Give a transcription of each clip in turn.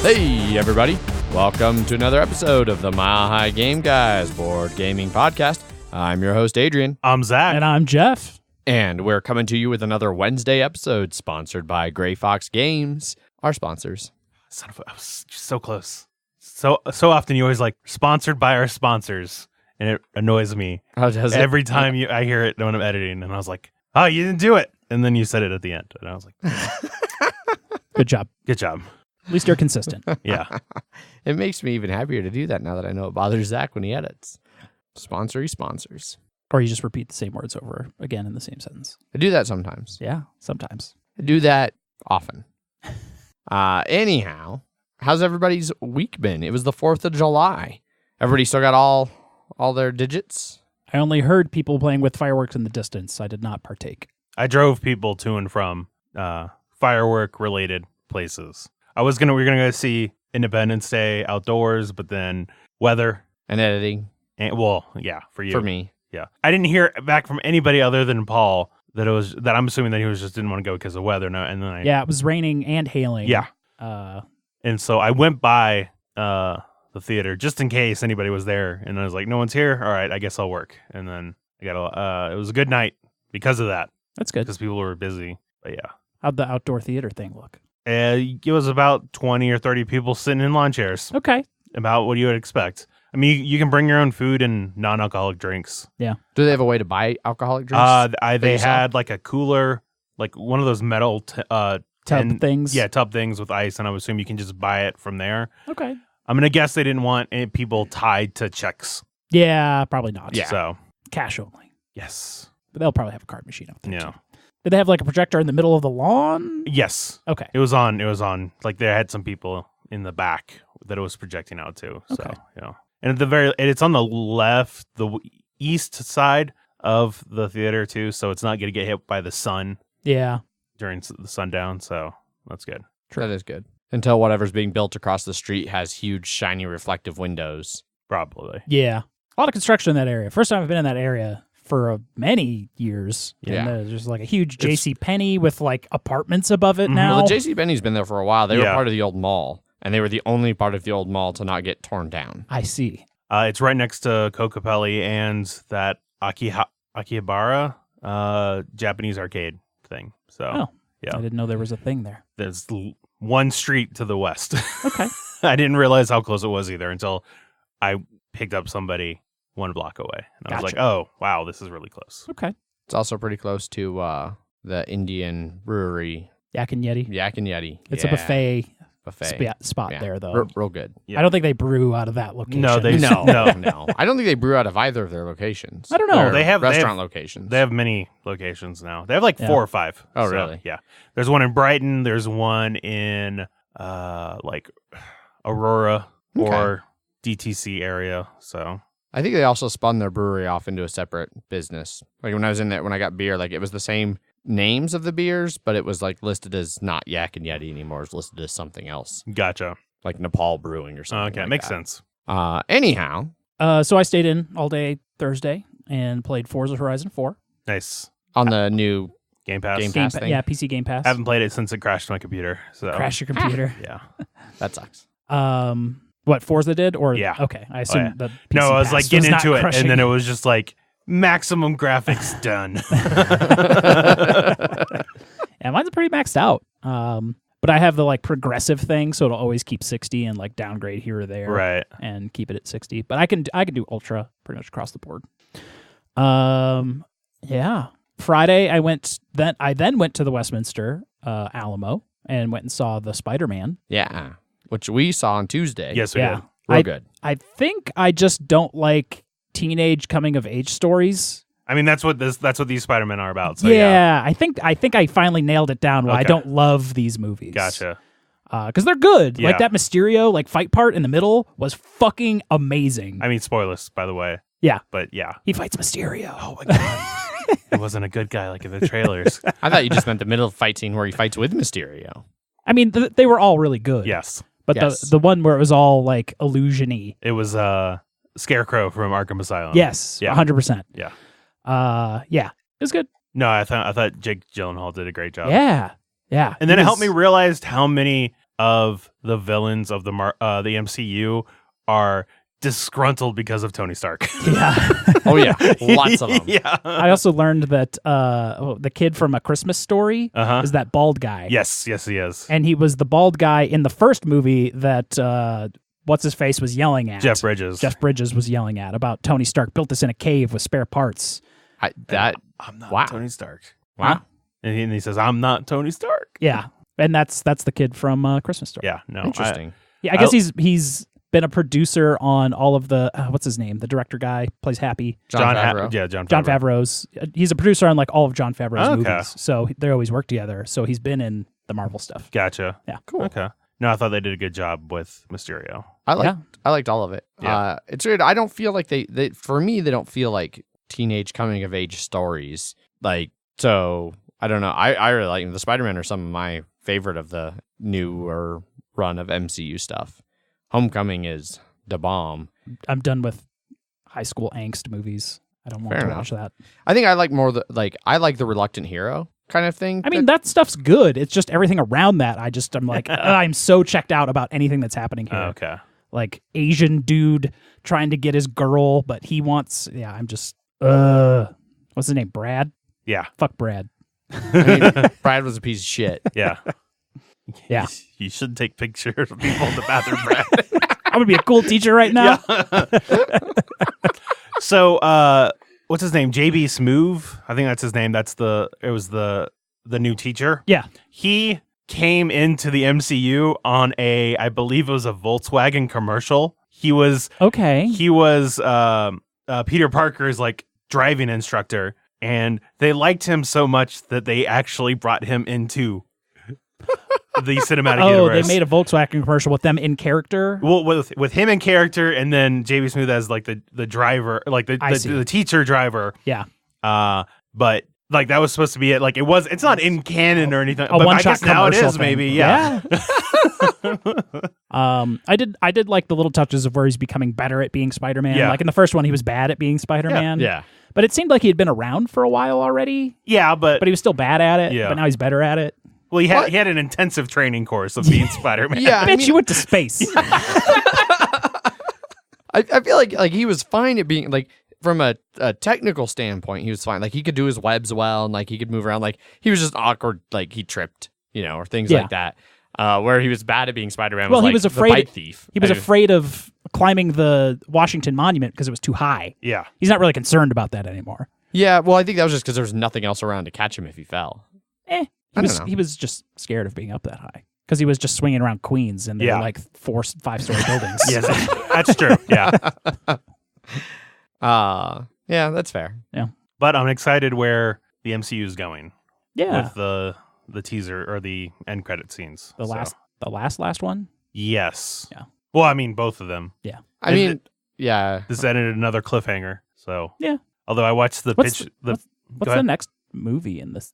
Hey, everybody. Welcome to another episode of the Mile High Game Guys board gaming podcast. I'm your host, Adrian. I'm Zach. And I'm Jeff. And we're coming to you with another Wednesday episode sponsored by Gray Fox Games, our sponsors. I was so close. So often you always like, sponsored by our sponsors. And it annoys me. How does it? Every time I hear it when I'm editing. And I was like, oh, you didn't do it. And then you said it at the end. And I was like, Good job. good job. At least you're consistent. Yeah. It makes me even happier to do that now that I know it bothers Zach when he edits. Sponsory sponsors. Or you just repeat the same words over again in the same sentence. I do that sometimes. Yeah, sometimes. I do that often. Anyhow, how's everybody's week been? It was the 4th of July. Everybody still got all their digits? I only heard people playing with fireworks in the distance. I did not partake. I drove people to and from firework-related places. We were gonna go see Independence Day outdoors, but then weather And editing? and for you. For me. Yeah. I didn't hear back from anybody other than Paul that I'm assuming that he was just didn't want to go because of weather. No, and then Yeah, it was raining and hailing. Yeah. And so I went by the theater just in case anybody was there, and I was like, no one's here. All right, I guess I'll work. And then I got it was a good night because of that, That's good. because people were busy. But yeah. How'd the outdoor theater thing look? It was about 20 or 30 people sitting in lawn chairs, Okay. about what you would expect. I mean, you can bring your own food and non-alcoholic drinks. Do they have a way to buy alcoholic drinks? They had like a cooler, like one of those metal Tub things? Yeah, tub things with ice, and I would assume you can just buy it from there. Okay. I'm going to guess they didn't want any people tied to checks. Yeah, probably not. Yeah. So, Cash only. yes. But they'll probably have a card machine out there. Yeah. too. Did they have like a projector in the middle of the lawn? Yes. Okay. It was on. Like, they had some people in the back that it was projecting out to. So, Okay. yeah. And it's on the left, the east side of the theater, too. So, it's not going to get hit by the sun Yeah. during the sundown. So, that's good. That is good. Until whatever's being built across the street has huge, shiny, reflective windows. Probably. Yeah. A lot of construction in that area. First time I've been in that area for many years. Yeah. And there's just like a huge J.C. Penney with like apartments above it Mhm. now. Well, the JCPenney's been there for a while. They were Yeah. part of the old mall, and they were the only part of the old mall to not get torn down. I see. It's right next to Kokopelli and that Akihabara Japanese arcade thing. So, Oh. yeah. I didn't know there was a thing there. There's one street to the west. Okay. I didn't realize how close it was either until I picked up somebody one block away. And I was like, Gotcha. oh, wow, this is really close. Okay. It's also pretty close to the Indian brewery, Yak and Yeti. Yak and Yeti. It's Yeah, a buffet Yeah. spot there, though. Real good. Yeah. I don't think they brew out of that location. No, they No, No. no. I don't think they brew out of either of their locations. I don't know. Their They have- restaurant locations. They have many locations now. They have like Yeah. 4 or 5. Oh, So, really? Yeah. There's one in Brighton. There's one in like Aurora or DTC area. So I think they also spun their brewery off into a separate business. Like when I was in there, when I got beer, like it was the same names of the beers, but it was like listed as not Yak and Yeti anymore. It was listed as something else, gotcha. like Nepal Brewing or something. Okay, like makes that. sense. Anyhow, So I stayed in all day Thursday and played Forza Horizon 4. Nice. on the new Game Pass. Game Pass thing? Yeah, PC Game Pass. Haven't played it since it crashed my computer. So Crash your computer. yeah. that sucks. What, Forza did? Or Yeah. Okay, I assume yeah. the PC No, I was Pass like getting not into it, crushing and then it was just like maximum graphics done. Yeah, mine's pretty maxed out. But I have the like progressive thing, so it'll always keep 60 and like downgrade here or there, Right. and keep it at 60. But I can do ultra pretty much across the board. Yeah. Friday I then went to the Westminster Alamo and went and saw the Spiderman. Yeah, which we saw on Tuesday. Yes, we Yeah. did. real good. I think I just don't like teenage coming of age stories. I mean, that's what these Spider-Men are about. So yeah, I think I finally nailed it down. Why I Okay. don't love these movies. Gotcha. Because they're good. Yeah. Like that Mysterio like fight part in the middle was fucking amazing. I mean, spoilers, by the way. Yeah. But yeah. He fights Mysterio. Oh my god. He wasn't a good guy like in the trailers. I thought you just meant the middle fight scene where he fights with Mysterio. I mean, they were all really good. Yes. But Yes. the one where it was all like illusion-y. It was Scarecrow from Arkham Asylum. Yes. Yeah. 100%. Yeah. Yeah. It was good. No, I thought Jake Gyllenhaal did a great job. Yeah. Yeah. And then He it helped me was- realize how many of the villains of the MCU are disgruntled because of Tony Stark. Yeah. Oh yeah, lots of them. Yeah. I also learned that the kid from A Christmas Story is that bald guy. Yes, he is. And he was the bald guy in the first movie that what's-his-face was yelling at. Jeff Bridges. Jeff Bridges was yelling at about Tony Stark built this in a cave with spare parts. I'm not Tony Stark. Wow. And he says, I'm not Tony Stark. Yeah. And that's the kid from Christmas Story. Yeah, no. Interesting. I guess he's been a producer on all of the what's his name? The director guy plays Happy. John Favreau. John John Favreau's. He's a producer on like all of John Favreau's Okay. movies. So they always work together. So he's been in the Marvel stuff. Gotcha. Yeah. Cool. Okay. No, I thought they did a good job with Mysterio. I liked all of it. Yeah. It's weird. I don't feel like they for me they don't feel like teenage coming of age stories. Like, so I don't know. I really like the Spider-Man are some of my favorite of the newer run of MCU stuff. Homecoming is the bomb. I'm done with high school angst movies. I don't want Fair to enough. watch that. I think I like more I like the reluctant hero kind of thing. I mean, that stuff's good. It's just everything around that. I'm like, I'm so checked out about anything that's happening here. Okay. Like Asian dude trying to get his girl, but he wants. Yeah, I'm just. What's his name? Brad. Yeah. Fuck Brad. I mean, Brad was a piece of shit. Yeah. Yeah. You should take pictures of people in the bathroom, Brad. I'm gonna be a cool teacher right now. So, what's his name? JB Smoove. I think that's his name. It was the new teacher. Yeah. He came into the MCU on I believe it was a Volkswagen commercial. He was Okay. Peter Parker's like driving instructor, and they liked him so much that they actually brought him into the cinematic universe. They made a Volkswagen commercial with them in character. Well, with him in character, and then JB Smoove as like the driver, like the teacher driver. Yeah. But like that was supposed to be it. Like it's not in canon or anything. A But I one-shot guess now it commercial is thing. maybe. Yeah. I did like the little touches of where he's becoming better at being Spider-Man. Yeah. Like in the first one, he was bad at being Spider-Man. Yeah. But it seemed like he had been around for a while already. Yeah, but But he was still bad at it. Yeah. But now he's better at it. well, he had an intensive training course of being Spider-Man. Yeah. Bitch, you went to space. I feel like he was fine at being like from a technical standpoint, he was fine. Like he could do his webs well and like he could move around. Like he was just awkward, like he tripped, or things like that. Where he was bad at being Spider-Man. Well, was, he was the afraid. bike thief. He was afraid of climbing the Washington Monument because it was too high. Yeah. He's not really concerned about that anymore. Yeah, well, I think that was just because there was nothing else around to catch him if he fell. He was just scared of being up that high because he was just swinging around Queens and they're like 4-5-story buildings. Yes, that's true. Yeah. Yeah, that's fair. Yeah. But I'm excited where the MCU is going. Yeah. With the teaser or the end credit scenes. The last one? Yes. Yeah. Well, I mean, both of them. Yeah. I mean, yeah. This ended another cliffhanger. So yeah. Although I watched the What's pitch. What's the next movie in this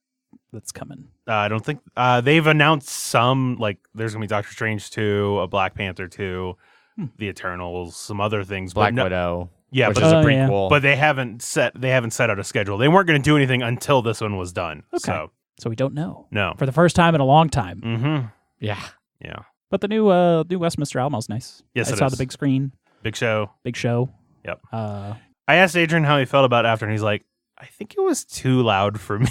that's coming? I don't think they've announced some, like there's gonna be Doctor Strange 2, a Black Panther 2, the Eternals, some other things. Black Widow. Yeah, which but is a yeah. prequel. But they haven't set out a schedule. They weren't going to do anything until this one was done. Okay. So we don't know. No. For the first time in a long time. Mm-hmm. Yeah. Yeah. But the new Westminster Almo's nice. Yes, I saw the big screen. Big show. Big show. Yep. I asked Adrian how he felt about it after, and he's like, I think it was too loud for me.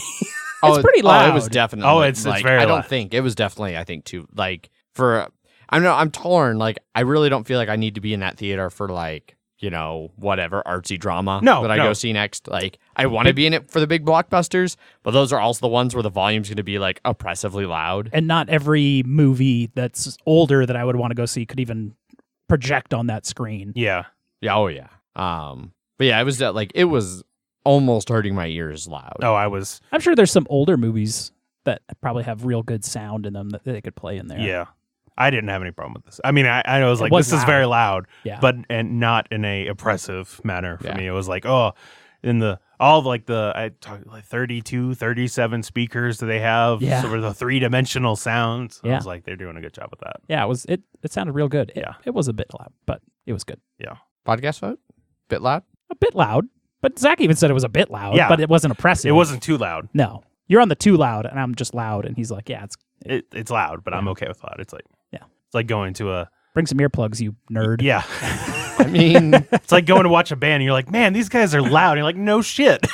It's pretty loud. It was definitely. Oh, it's like, very I loud. don't think it was definitely. I think too. Like I'm torn. Like I really don't feel like I need to be in that theater for like whatever artsy drama that I go see next. Like I want to be in it for the big blockbusters, but those are also the ones where the volume's going to be like oppressively loud. And not every movie that's older that I would want to go see could even project on that screen. Yeah. Yeah. Oh yeah. But yeah, it was it was almost hurting my ears loud. Oh, I'm sure there's some older movies that probably have real good sound in them that they could play in there. Yeah. I didn't have any problem with this. I mean, I was like, was this is loud. very loud, Yeah. but not in a oppressive manner for Yeah. me. It was like, I talked like 32, 37 speakers that they have. Yeah. So for the 3-dimensional sounds. Yeah. I was like, they're doing a good job with that. Yeah, it sounded real good. Yeah. It was a bit loud, but it was good. Yeah. Podcast vote? Bit loud? A bit loud, but Zach even said it was a bit loud, Yeah. but it wasn't oppressive. It wasn't too loud. No. You're on the too loud, and I'm just loud, and he's like, yeah, It's loud, but I'm okay with loud. It's like, Yeah. It's like going to a... Bring some earplugs, you nerd. Yeah. I mean, it's like going to watch a band and you're like, man, these guys are loud. And you're like, no shit.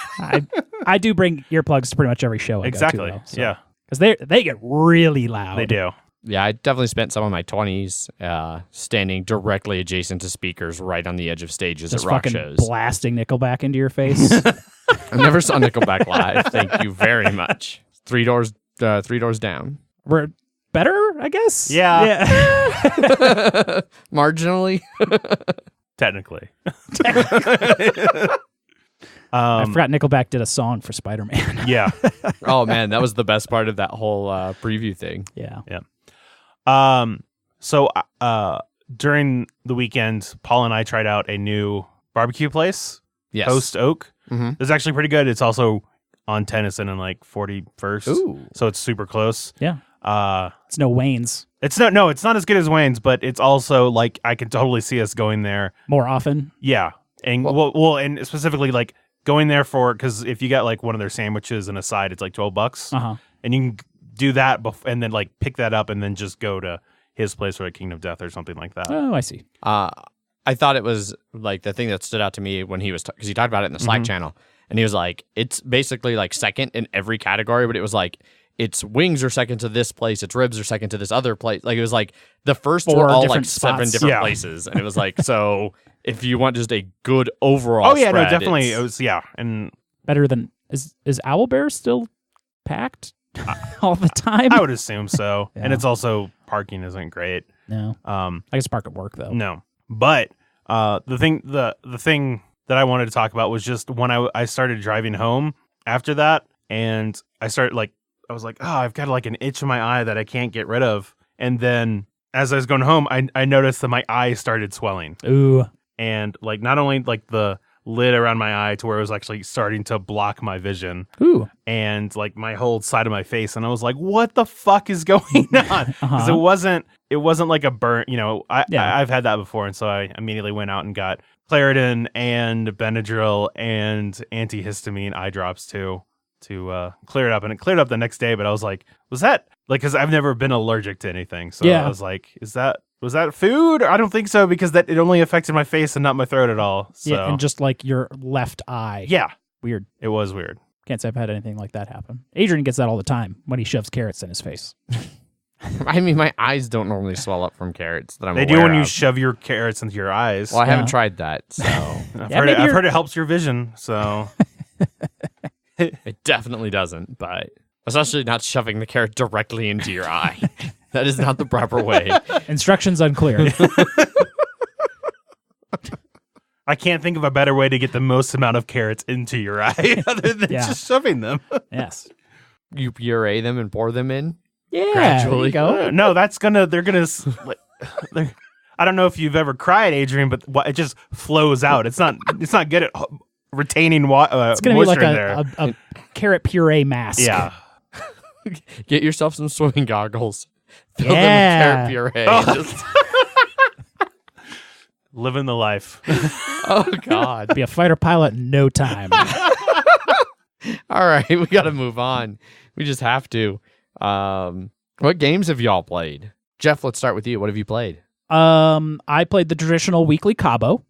I do bring earplugs to pretty much every show I exactly. go to, though, so. Yeah. Because they get really loud. They do. Yeah, I definitely spent some of my 20s standing directly adjacent to speakers right on the edge of stages Just at rock fucking shows. blasting Nickelback into your face. I never saw Nickelback live. Thank you very much. 3 doors down. We're better, I guess? Yeah. Marginally. Technically. I forgot Nickelback did a song for Spiderman. Yeah. Oh, man, that was the best part of that whole preview thing. Yeah. So during the weekend, Paul and I tried out a new barbecue place. Yes. Post Oak. Mm-hmm. It's actually pretty good. It's also on Tennyson and like 41st. Ooh. So it's super close. Yeah. It's no Wayne's. It's not as good as Wayne's, but it's also like I can totally see us going there more often. Yeah. And well, and specifically like going there because if you got like one of their sandwiches and a side, it's like $12. Uh-huh. And you can do that and then like pick that up and then just go to his place or like Kingdom of Death or something like that. Oh, I see. I thought it was like the thing that stood out to me when he was because he talked about it in the Slack channel, and he was like, it's basically like second in every category, but it was like it's wings are second to this place, it's ribs are second to this other place. Like it was like the first were all like spots. 7 different places, and it was like so if you want just a good overall. Oh yeah, spread, no, definitely it was and better than is Owlbear still packed all the time? I would assume so, Yeah. And it's also parking isn't great. No, I guess park at work though. No, but the thing that I wanted to talk about was just when I started driving home after that, and I started like I was like, oh, I've got like an itch in my eye that I can't get rid of, and then as I was going home, I noticed that my eye started swelling. Ooh, and like not only like the lid around my eye to where it was actually starting to block my vision. Ooh, and like my whole side of my face, and I was like, what the fuck is going on? Because it wasn't like a burn, I've had that before, and so I immediately went out and got Claritin and Benadryl and antihistamine eye drops to clear it up, and it cleared up the next day. But I was like, was that like, because I've never been allergic to anything, so I was like, was that food? I don't think so, because it only affected my face and not my throat at all. So. Yeah, and just like your left eye. Yeah, weird. It was weird. Can't say I've had anything like that happen. Adrian gets that all the time when he shoves carrots in his face. I mean, my eyes don't normally swell up from carrots that I'm They do when you shove your carrots into your eyes. Well, I haven't tried that, so I've heard it helps your vision. So it definitely doesn't, but especially not shoving the carrot directly into your eye. That is not the proper way. Instructions unclear. I can't think of a better way to get the most amount of carrots into your eye other than just shoving them. Yes. You puree them and pour them in? Yeah. Gradually. Go. No, they're gonna. I don't know if you've ever cried, Adrian, but it just flows out. It's not good at retaining water. It's gonna be like a carrot puree mask. Yeah. Get yourself some swimming goggles. Fill them with carrot puree. Oh. Living the life. Oh, God. Be a fighter pilot in no time. All right, we got to move on. We just have to. What games have y'all played? Jeff, let's start with you. What have you played? I played the traditional weekly Cabo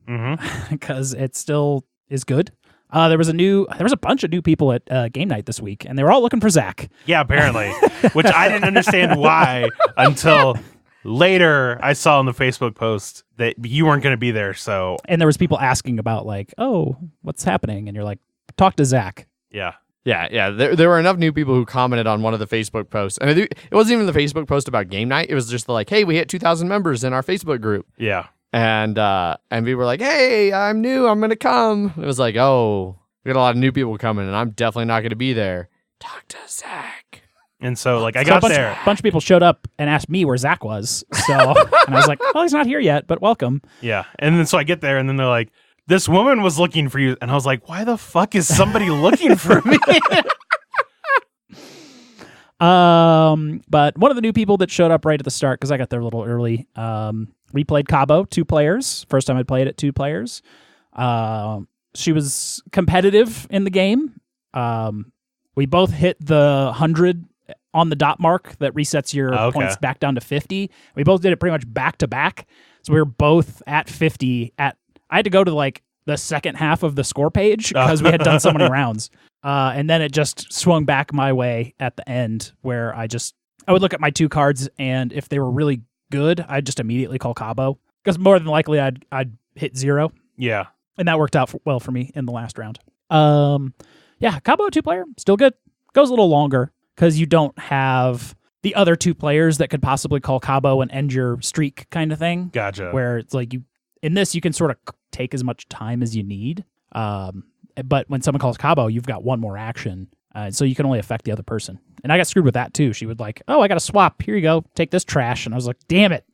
because it still is good. There was a bunch of new people at game night this week, and they were all looking for Zach. Yeah, apparently, which I didn't understand why until later. I saw on the Facebook post that you weren't going to be there. So, and there was people asking about like, oh, what's happening? And you're like, talk to Zach. Yeah. Yeah. There were enough new people who commented on one of the Facebook posts. And it wasn't even the Facebook post about game night. It was just like, hey, we hit 2,000 members in our Facebook group. Yeah. And we were like, hey, I'm new. I'm going to come. It was like, oh, we got a lot of new people coming, and I'm definitely not going to be there. Talk to Zach. And so, like, I got there. A bunch of people showed up and asked me where Zach was. So, and I was like, well, he's not here yet, but welcome. Yeah. And then so I get there, and then they're like, this woman was looking for you. And I was like, why the fuck is somebody looking for me? But one of the new people that showed up right at the start, because I got there a little early, we played Cabo, 2 players. First time I played it, 2 players. She was competitive in the game. We both hit the 100 on the dot mark that resets your points back down to 50. We both did it pretty much back to back. So we were both at 50. I had to go to like the second half of the score page because we had done so many rounds. And then it just swung back my way at the end where I would look at my 2 cards, and if they were really good, I'd just immediately call Cabo because more than likely I'd hit 0. Yeah. And that worked out well for me in the last round. Yeah, Cabo 2-player, still good. Goes a little longer because you don't have the other 2 players that could possibly call Cabo and end your streak kind of thing. Gotcha. Where it's like in this, you can sort of take as much time as you need. But when someone calls Cabo, you've got one more action. So you can only affect the other person. And I got screwed with that too. She would like, oh, I got to swap. Here you go. Take this trash. And I was like, damn it.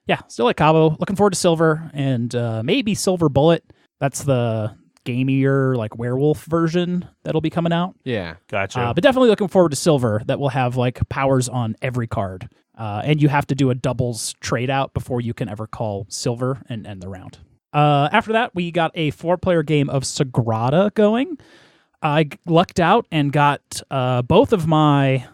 Yeah, still at Cabo. Looking forward to Silver and maybe Silver Bullet. That's the gamier, like werewolf version that'll be coming out. Yeah, gotcha. But definitely looking forward to Silver that will have like powers on every card. And you have to do a doubles trade out before you can ever call Silver and end the round. After that, we got a 4-player game of Sagrada going. I lucked out and got both of my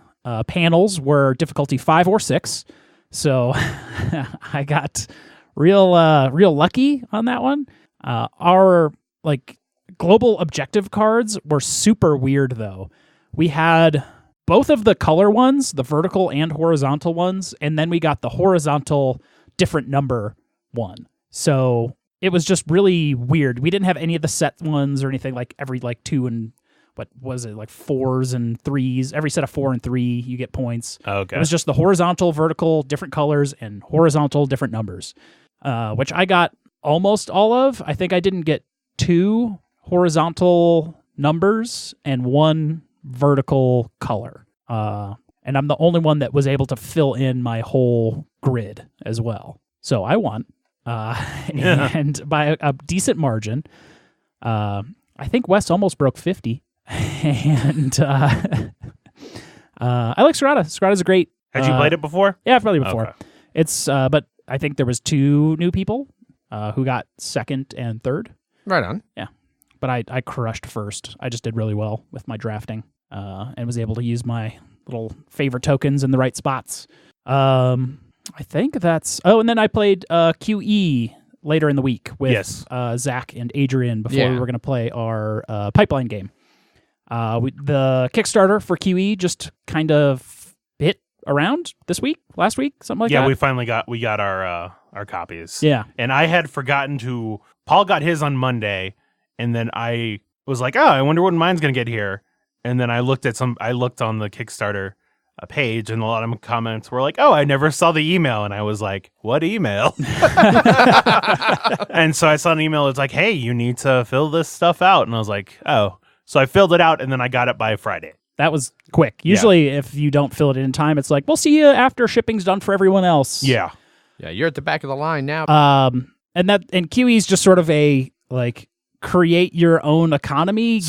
panels were difficulty 5 or 6. So I got real lucky on that one. Our like global objective cards were super weird though. We had both of the color ones, the vertical and horizontal ones, and then we got the horizontal different number one. So it was just really weird. We didn't have any of the set ones or anything like every like 2 and what was it, like 4s and 3s. Every set of 4 and 3, you get points. Okay. It was just the horizontal, vertical, different colors, and horizontal, different numbers, which I got almost all of. I think I didn't get 2 horizontal numbers and 1 vertical color. And I'm the only one that was able to fill in my whole grid as well. So I won. And by a decent margin. I think Wes almost broke 50. And I like Sagrada. Sagrada's a great. Had you played it before? Yeah, I've played it before. Okay. It's but I think there was 2 new people who got 2nd and 3rd. Right on. Yeah, but I crushed 1st. I just did really well with my drafting and was able to use my little favor tokens in the right spots. I think that's. Oh, and then I played QE later in the week with Zach and Adrian before we were going to play our pipeline game. The Kickstarter for QE just kind of hit around last week, something like that. Yeah, we got our copies. Yeah. And I had forgotten Paul got his on Monday, and then I was like, oh, I wonder when mine's going to get here. And then I looked on the Kickstarter page, and a lot of comments were like, oh, I never saw the email. And I was like, what email? And so I saw an email. It's like, hey, you need to fill this stuff out. And I was like, oh. So I filled it out, and then I got it by Friday. That was quick. Usually, if you don't fill it in time, it's like, we'll see you after shipping's done for everyone else. Yeah. Yeah, you're at the back of the line now. And QE is just sort of a like create your own economy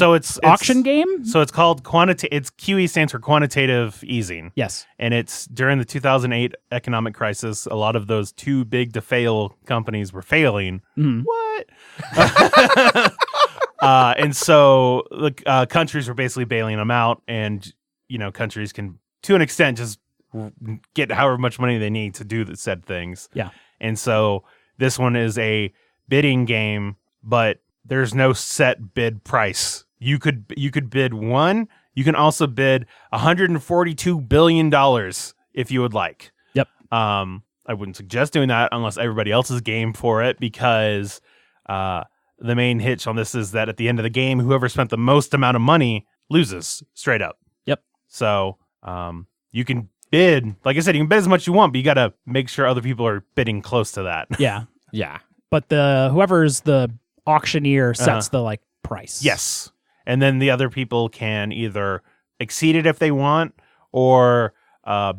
auction game. So it's called QE stands for quantitative easing. Yes. And it's during the 2008 economic crisis, a lot of those too big to fail companies were failing. Mm-hmm. What? And so the countries were basically bailing them out, and countries can, to an extent, just get however much money they need to do the said things. Yeah. And so this one is a bidding game, but there's no set bid price. You could bid 1. You can also bid $142 billion if you would like. Yep. I wouldn't suggest doing that unless everybody else is game for it, because the main hitch on this is that at the end of the game, whoever spent the most amount of money loses straight up. Yep. So you can bid, like I said, you can bid as much as you want, but you got to make sure other people are bidding close to that. Yeah. Yeah. But whoever's the auctioneer sets the like price. Yes. And then the other people can either exceed it if they want, or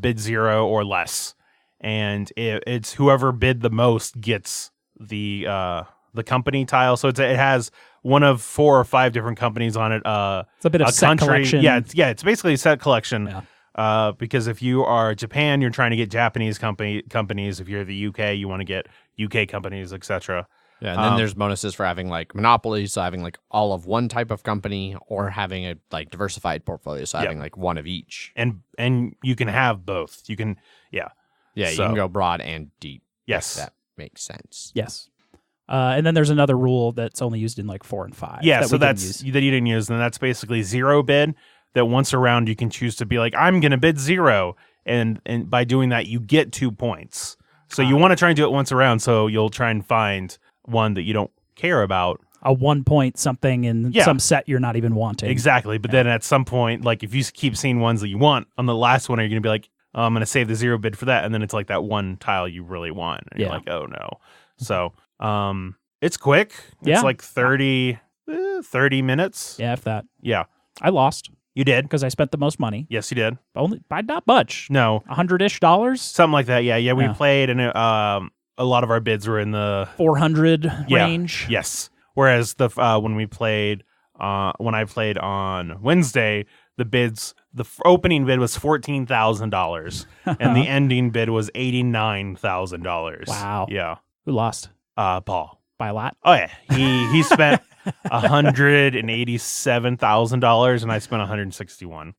bid 0 or less. And it's whoever bid the most gets the company tile. So it has one of 4 or 5 different companies on it. It's a bit of set collection. Yeah, it's basically a set collection. Yeah. Because if you are Japan, you're trying to get Japanese companies. If you're the UK, you want to get UK companies, etc. Yeah, and then there's bonuses for having like monopolies, so having like all of one type of company, or having a like diversified portfolio, so having like one of each. And you can have both. You can, you can go broad and deep. Yes, that makes sense. Yes. And then there's another rule that's only used in like 4 and 5. Yeah, so that you didn't use, and that's basically zero bid. That once around you can choose to be like, I'm going to bid 0, and by doing that you get 2 points. So you want to try and do it once around, so you'll try and find one that you don't care about. A 1 point something in some set you're not even wanting. Exactly, but then at some point, like if you keep seeing ones that you want, on the last one, are you going to be like, oh, I'm going to save the 0 bid for that, and then it's like that one tile you really want, and you're like, oh no. So it's quick. It's like 30 minutes. Yeah, if that. Yeah. I lost. You did? Because I spent the most money. Yes, you did. Only by not much. No. $100-ish? Something like that, yeah. We played, and a lot of our bids were in the 400 range. Yes. Whereas when I played on Wednesday, the opening bid was $14,000, and the ending bid was $89,000. Wow. Yeah. Who lost? Paul. By a lot? Oh yeah. He spent $187,000, and I spent $161,000.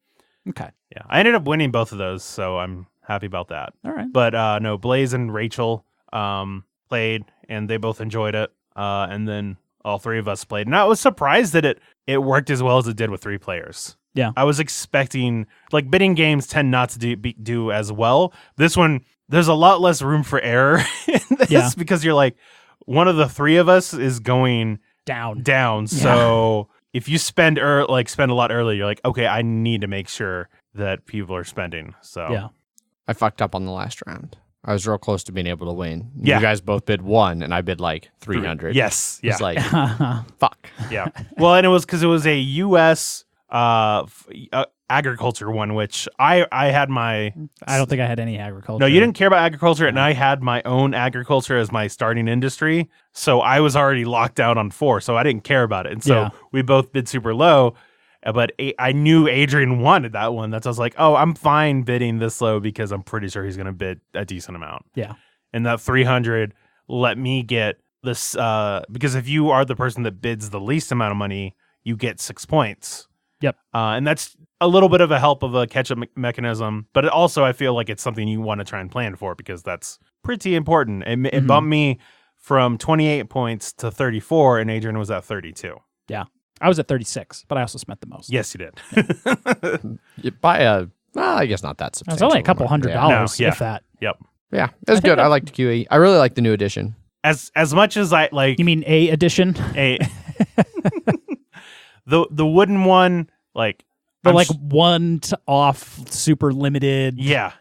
Okay. Yeah. I ended up winning both of those, so I'm happy about that. All right. But no, Blaze and Rachel played, and they both enjoyed it. And then all 3 of us played, and I was surprised that it worked as well as it did with 3 players. Yeah. I was expecting, like, bidding games tend not to do as well. This one, there's a lot less room for error in this because you're like, one of the 3 of us is going down. Yeah. So if you spend a lot early, you're like, okay, I need to make sure that people are spending. So yeah. I fucked up on the last round. I was real close to being able to win. Yeah. You guys both bid 1, and I bid like 300. Yes. Yeah. It's like, fuck. Yeah. Well, and it was because it was a U.S. Agriculture one, which I had my... I don't think I had any agriculture. No, you didn't care about agriculture, and I had my own agriculture as my starting industry, so I was already locked out on 4, so I didn't care about it. And so we both bid super low, but I knew Adrian wanted that one. That's why I was like, oh, I'm fine bidding this low because I'm pretty sure he's going to bid a decent amount. Yeah. And that 300 let me get this, because if you are the person that bids the least amount of money, you get 6 points. Yep. And that's a little bit of a help of a catch-up mechanism, but also I feel like it's something you want to try and plan for because that's pretty important. It bumped me from 28 points to 34, and Adrian was at 32. Yeah. I was at 36, but I also spent the most. Yes, you did. I guess not that substantial. It's only a couple $100, if that. Yep. Yeah, it was good. I liked QE. I really like the new edition. As much as I like... You mean A edition? The wooden one, like... one off, super limited. Yeah.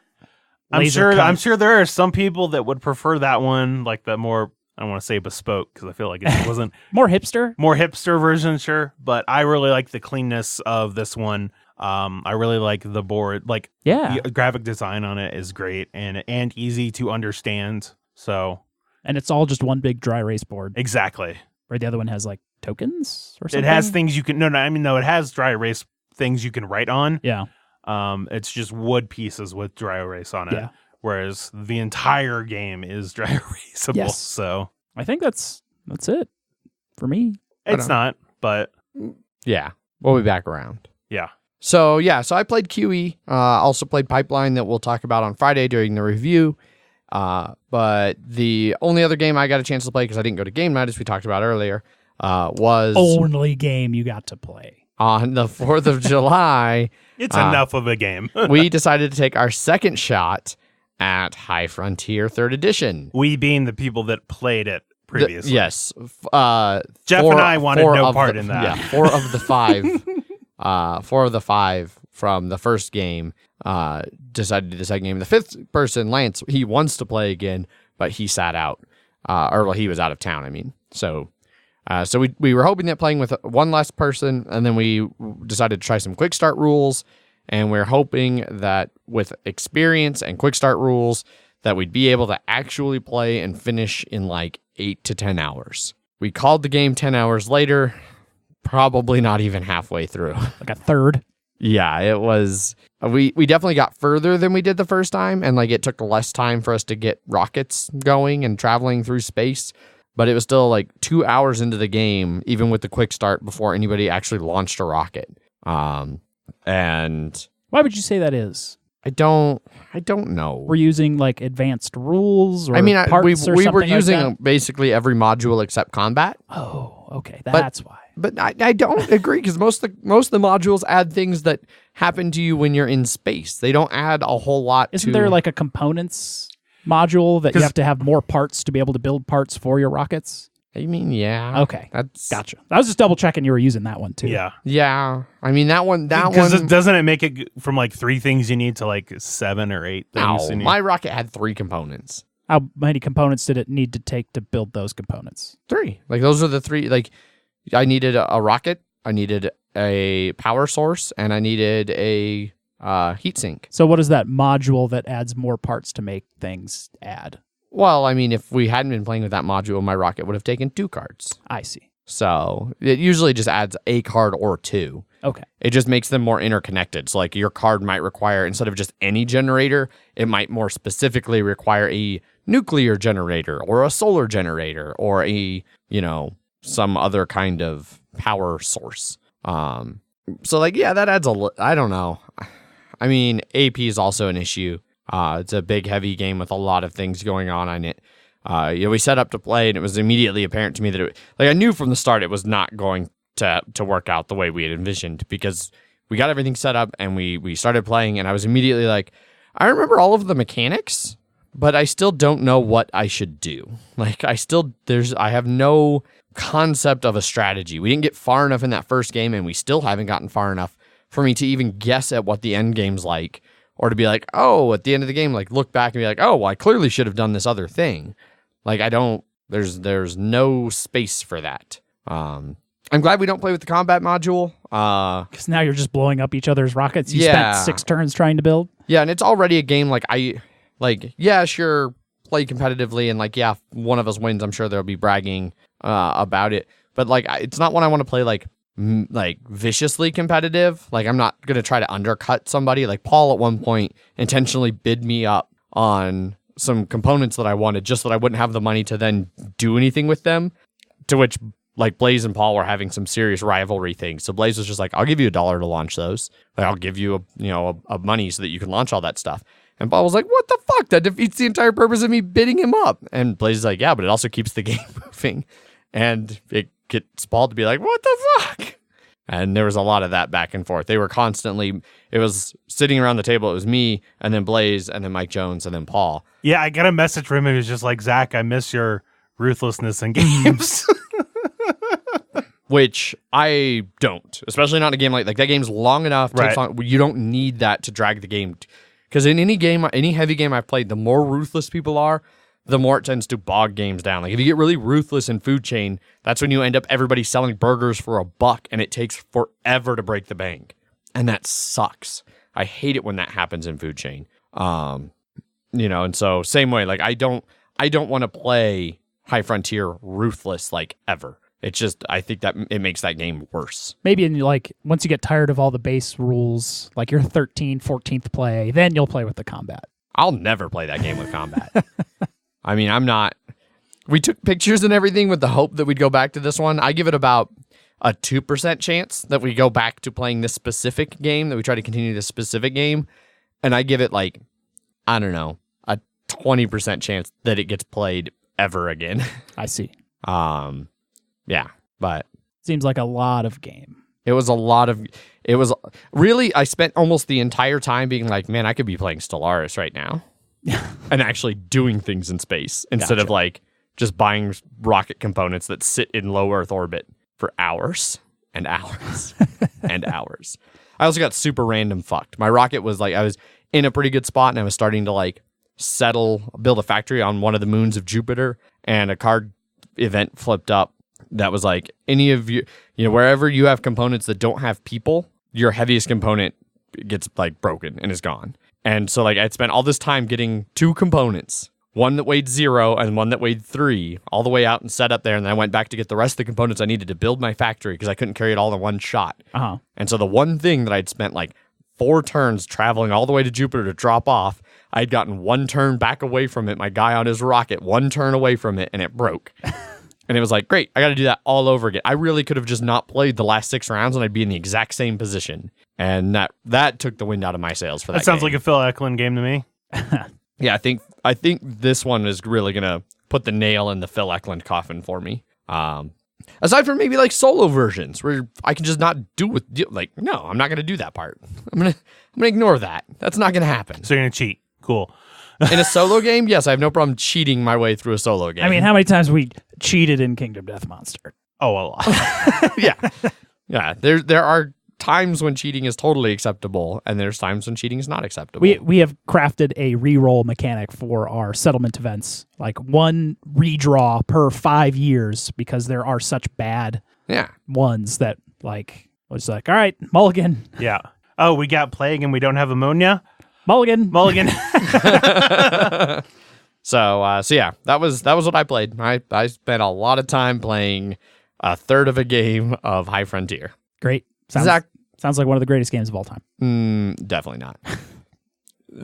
I'm sure there are some people that would prefer that one, like the more... I don't want to say bespoke because I feel like it wasn't more hipster version, sure. But I really like the cleanness of this one. I really like the board. Like, the graphic design on it is great and easy to understand. So, and it's all just one big dry erase board. Exactly. Right. The other one has like tokens or something. It has things you can. No. It has dry erase things you can write on. Yeah. It's just wood pieces with dry erase on it. Yeah. Whereas the entire game is dry erasable. Yes. So I think that's it for me. It's not, but yeah, we'll be back around. Yeah. So I played QE. Also played Pipeline that we'll talk about on Friday during the review. But the only other game I got a chance to play because I didn't go to game night, as we talked about earlier, was only game you got to play on the 4th of July. It's enough of a game. We decided to take our second shot at High Frontier 3rd Edition. We being the people that played it previously. Yes. Jeff and I wanted no part in that. Yeah, 4 of the 5. 4 of the 5 from the first game decided to do the second game. The 5th person, Lance, he wants to play again, but he sat out. He was out of town, I mean. So we were hoping that playing with one less person, and then we decided to try some quick start rules. And we're hoping that with experience and quick start rules that we'd be able to actually play and finish in like 8 to 10 hours. We called the game 10 hours later, probably not even halfway through. Like a third? Yeah, it was... We definitely got further than we did the first time, and like it took less time for us to get rockets going and traveling through space. but it was still like 2 hours into the game, even with the quick start before anybody actually launched a rocket. And why would you say that is? I don't know. We're using like advanced rules or parts or we were using like basically every module except combat. Oh, okay. That's why. But I don't agree because most of the modules add things that happen to you when you're in space. They don't add a whole lot. Isn't there like a components module that you have to have more parts to be able to build parts for your rockets? I mean, yeah. Okay. Gotcha. I was just double checking you were using that one too. Yeah. Yeah. I mean, that one. Because doesn't it make it from like 3 things you need to like 7 or 8 things? No, my rocket had 3 components. How many components did it need to take to build those components? 3. Like those are the 3. Like I needed a rocket, I needed a power source, and I needed a heat sink. So what does that module that adds more parts to make things add? Well, I mean, if we hadn't been playing with that module, my rocket would have taken 2 cards. I see. So it usually just adds a card or 2. Okay. It just makes them more interconnected. So like your card might require, instead of just any generator, it might more specifically require a nuclear generator or a solar generator or a, some other kind of power source. So like, yeah, that adds I don't know. I mean, AP is also an issue. It's a big, heavy game with a lot of things going on it. We set up to play, and it was immediately apparent to me that I knew from the start it was not going to work out the way we had envisioned, because we got everything set up and we started playing, and I was immediately like, I remember all of the mechanics, but I still don't know what I should do. Like I have no concept of a strategy. We didn't get far enough in that first game, and we still haven't gotten far enough for me to even guess at what the end game's like. Or to be like, oh, at the end of the game, like look back and be like, oh, well, I clearly should have done this other thing. Like there's no space for that. I'm glad we don't play with the combat module. Because now you're just blowing up each other's rockets you spent 6 turns trying to build. Yeah, and it's already a game sure, play competitively, and like, yeah, one of us wins, I'm sure there'll be bragging about it. But like, it's not one I want to play like viciously competitive. Like I'm not going to try to undercut somebody. Like Paul at one point intentionally bid me up on some components that I wanted just so that I wouldn't have the money to then do anything with them, to which like Blaze and Paul were having some serious rivalry things. So Blaze was just like, I'll give you $1 to launch those. Like I'll give you a money so that you can launch all that stuff. And Paul was like, what the fuck? That defeats the entire purpose of me bidding him up. And Blaze is like, yeah, but it also keeps the game moving. And it gets Paul to be like, what the fuck? And there was a lot of that back and forth. They were constantly, it was sitting around the table. It was me and then Blaze and then Mike Jones and then Paul. Yeah, I got a message from him. It was just like, Zach, I miss your ruthlessness in games. Which I don't, especially not in a game like that game's long enough. Right. Takes long, you don't need that to drag the game. Because in any game, any heavy game I've played, the more ruthless people are, the more it tends to bog games down. Like if you get really ruthless in Food Chain, that's when you end up everybody selling burgers for $1 and it takes forever to break the bank. And that sucks. I hate it when that happens in Food Chain. And so same way, like I don't want to play High Frontier ruthless like ever. It's just, I think that it makes that game worse. Maybe in like, once you get tired of all the base rules, like your 13th, 14th play, then you'll play with the combat. I'll never play that game with combat. I mean, we took pictures and everything with the hope that we'd go back to this one. I give it about a 2% chance that we go back to playing this specific game, that we try to continue this specific game. And I give it like, I don't know, a 20% chance that it gets played ever again. I see. Yeah, but seems like a lot of game. It was really, I spent almost the entire time being like, man, I could be playing Stellaris right now. And actually doing things in space instead of like just buying rocket components that sit in low Earth orbit for hours and hours and hours. I also got super random fucked. My rocket was like, I was in a pretty good spot and I was starting to like build a factory on one of the moons of Jupiter, and a card event flipped up that was like, any of you, wherever you have components that don't have people, your heaviest component gets like broken and is gone. And so like I'd spent all this time getting 2 components, one that weighed 0 and one that weighed 3, all the way out and set up there. And then I went back to get the rest of the components I needed to build my factory because I couldn't carry it all in one shot. Uh-huh. And so the one thing that I'd spent like 4 turns traveling all the way to Jupiter to drop off, I'd gotten 1 turn back away from it, my guy on his rocket, 1 turn away from it, and it broke. And it was like, great, I got to do that all over again. I really could have just not played the last 6 rounds and I'd be in the exact same position. And that took the wind out of my sails for that. That sounds game. like a Phil Eklund game to me. Yeah, I think this one is really gonna put the nail in the Phil Eklund coffin for me. Aside from maybe like solo versions where I can just not no, I'm not gonna do that part. I'm gonna ignore that. That's not gonna happen. So you're gonna cheat. Cool. In a solo game, yes, I have no problem cheating my way through a solo game. I mean, how many times we cheated in Kingdom Death Monster? Oh, a lot. Yeah. There are times when cheating is totally acceptable, and there's times when cheating is not acceptable. We have crafted a reroll mechanic for our settlement events, like 1 redraw per 5 years, because there are such bad ones that like was like, all right, mulligan. Yeah. Oh, we got plague and we don't have ammonia. Mulligan. So yeah, that was what I played. I spent a lot of time playing a third of a game of High Frontier. Great. Sounds like one of the greatest games of all time. Definitely not.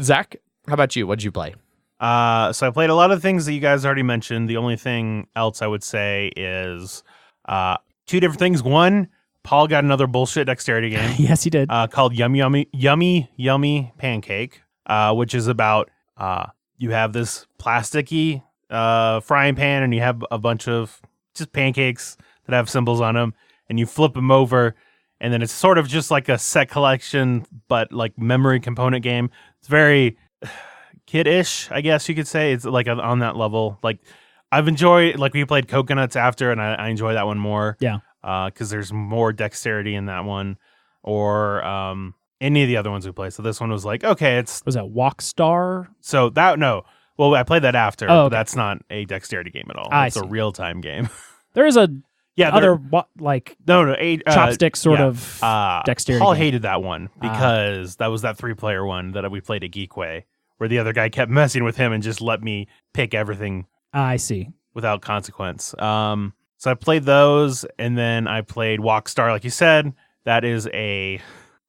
Zach, how about you? What'd you play? So I played a lot of things that you guys already mentioned. The only thing else I would say is 2 different things. One, Paul got another bullshit dexterity game. Yes, he did. Called Yummy Pancake, which is about you have this plasticky frying pan and you have a bunch of just pancakes that have symbols on them, and you flip them over, and then it's sort of just like a set collection, but like memory component game. It's very kid-ish, I guess you could say. It's like on that level. Like I've enjoyed, like we played Coconuts after, and I enjoy that one more. Yeah. Because there's more dexterity in that one, or any of the other ones we play. So this one was like, okay, was that Wok Star? So no. Well, I played that after. Oh, okay. But that's not a dexterity game at all. It's a real-time game. There is a other chopstick sort of dexterity. Paul game. hated that one because that was that 3-player one that we played at Geekway, where the other guy kept messing with him and just let me pick everything. I see. Without consequence. So I played those, and then I played Wok Star, like you said. That is a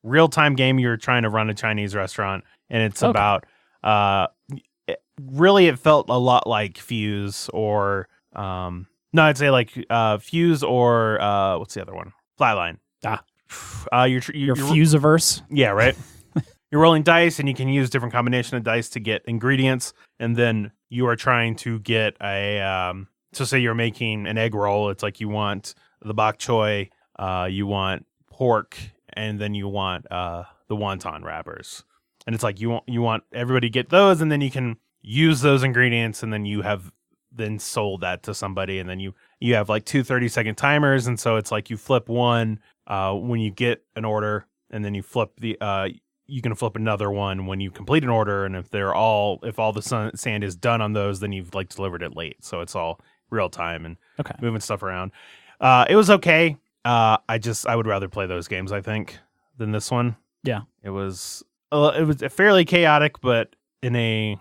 real-time game. You're trying to run a Chinese restaurant, and it's about... it felt a lot like Fuse or... no, I'd say like Fuse or... what's the other one? Flatline. Your Fuseverse? Yeah, right? You're rolling dice, and you can use different combination of dice to get ingredients, and then you are trying to get a... So say you're making an egg roll, it's like you want the bok choy, you want pork, and then you want the wonton wrappers. And it's like you want everybody to get those, and then you can use those ingredients, and then you have then sold that to somebody, and then you have like 2 30-second timers, and so it's like you flip one when you get an order, and then you flip you can flip another one when you complete an order, and if all the sand is done on those, then you've like delivered it late. So it's all real time and moving stuff around. It was okay. I would rather play those games, I think, than this one. Yeah. It was fairly chaotic, but we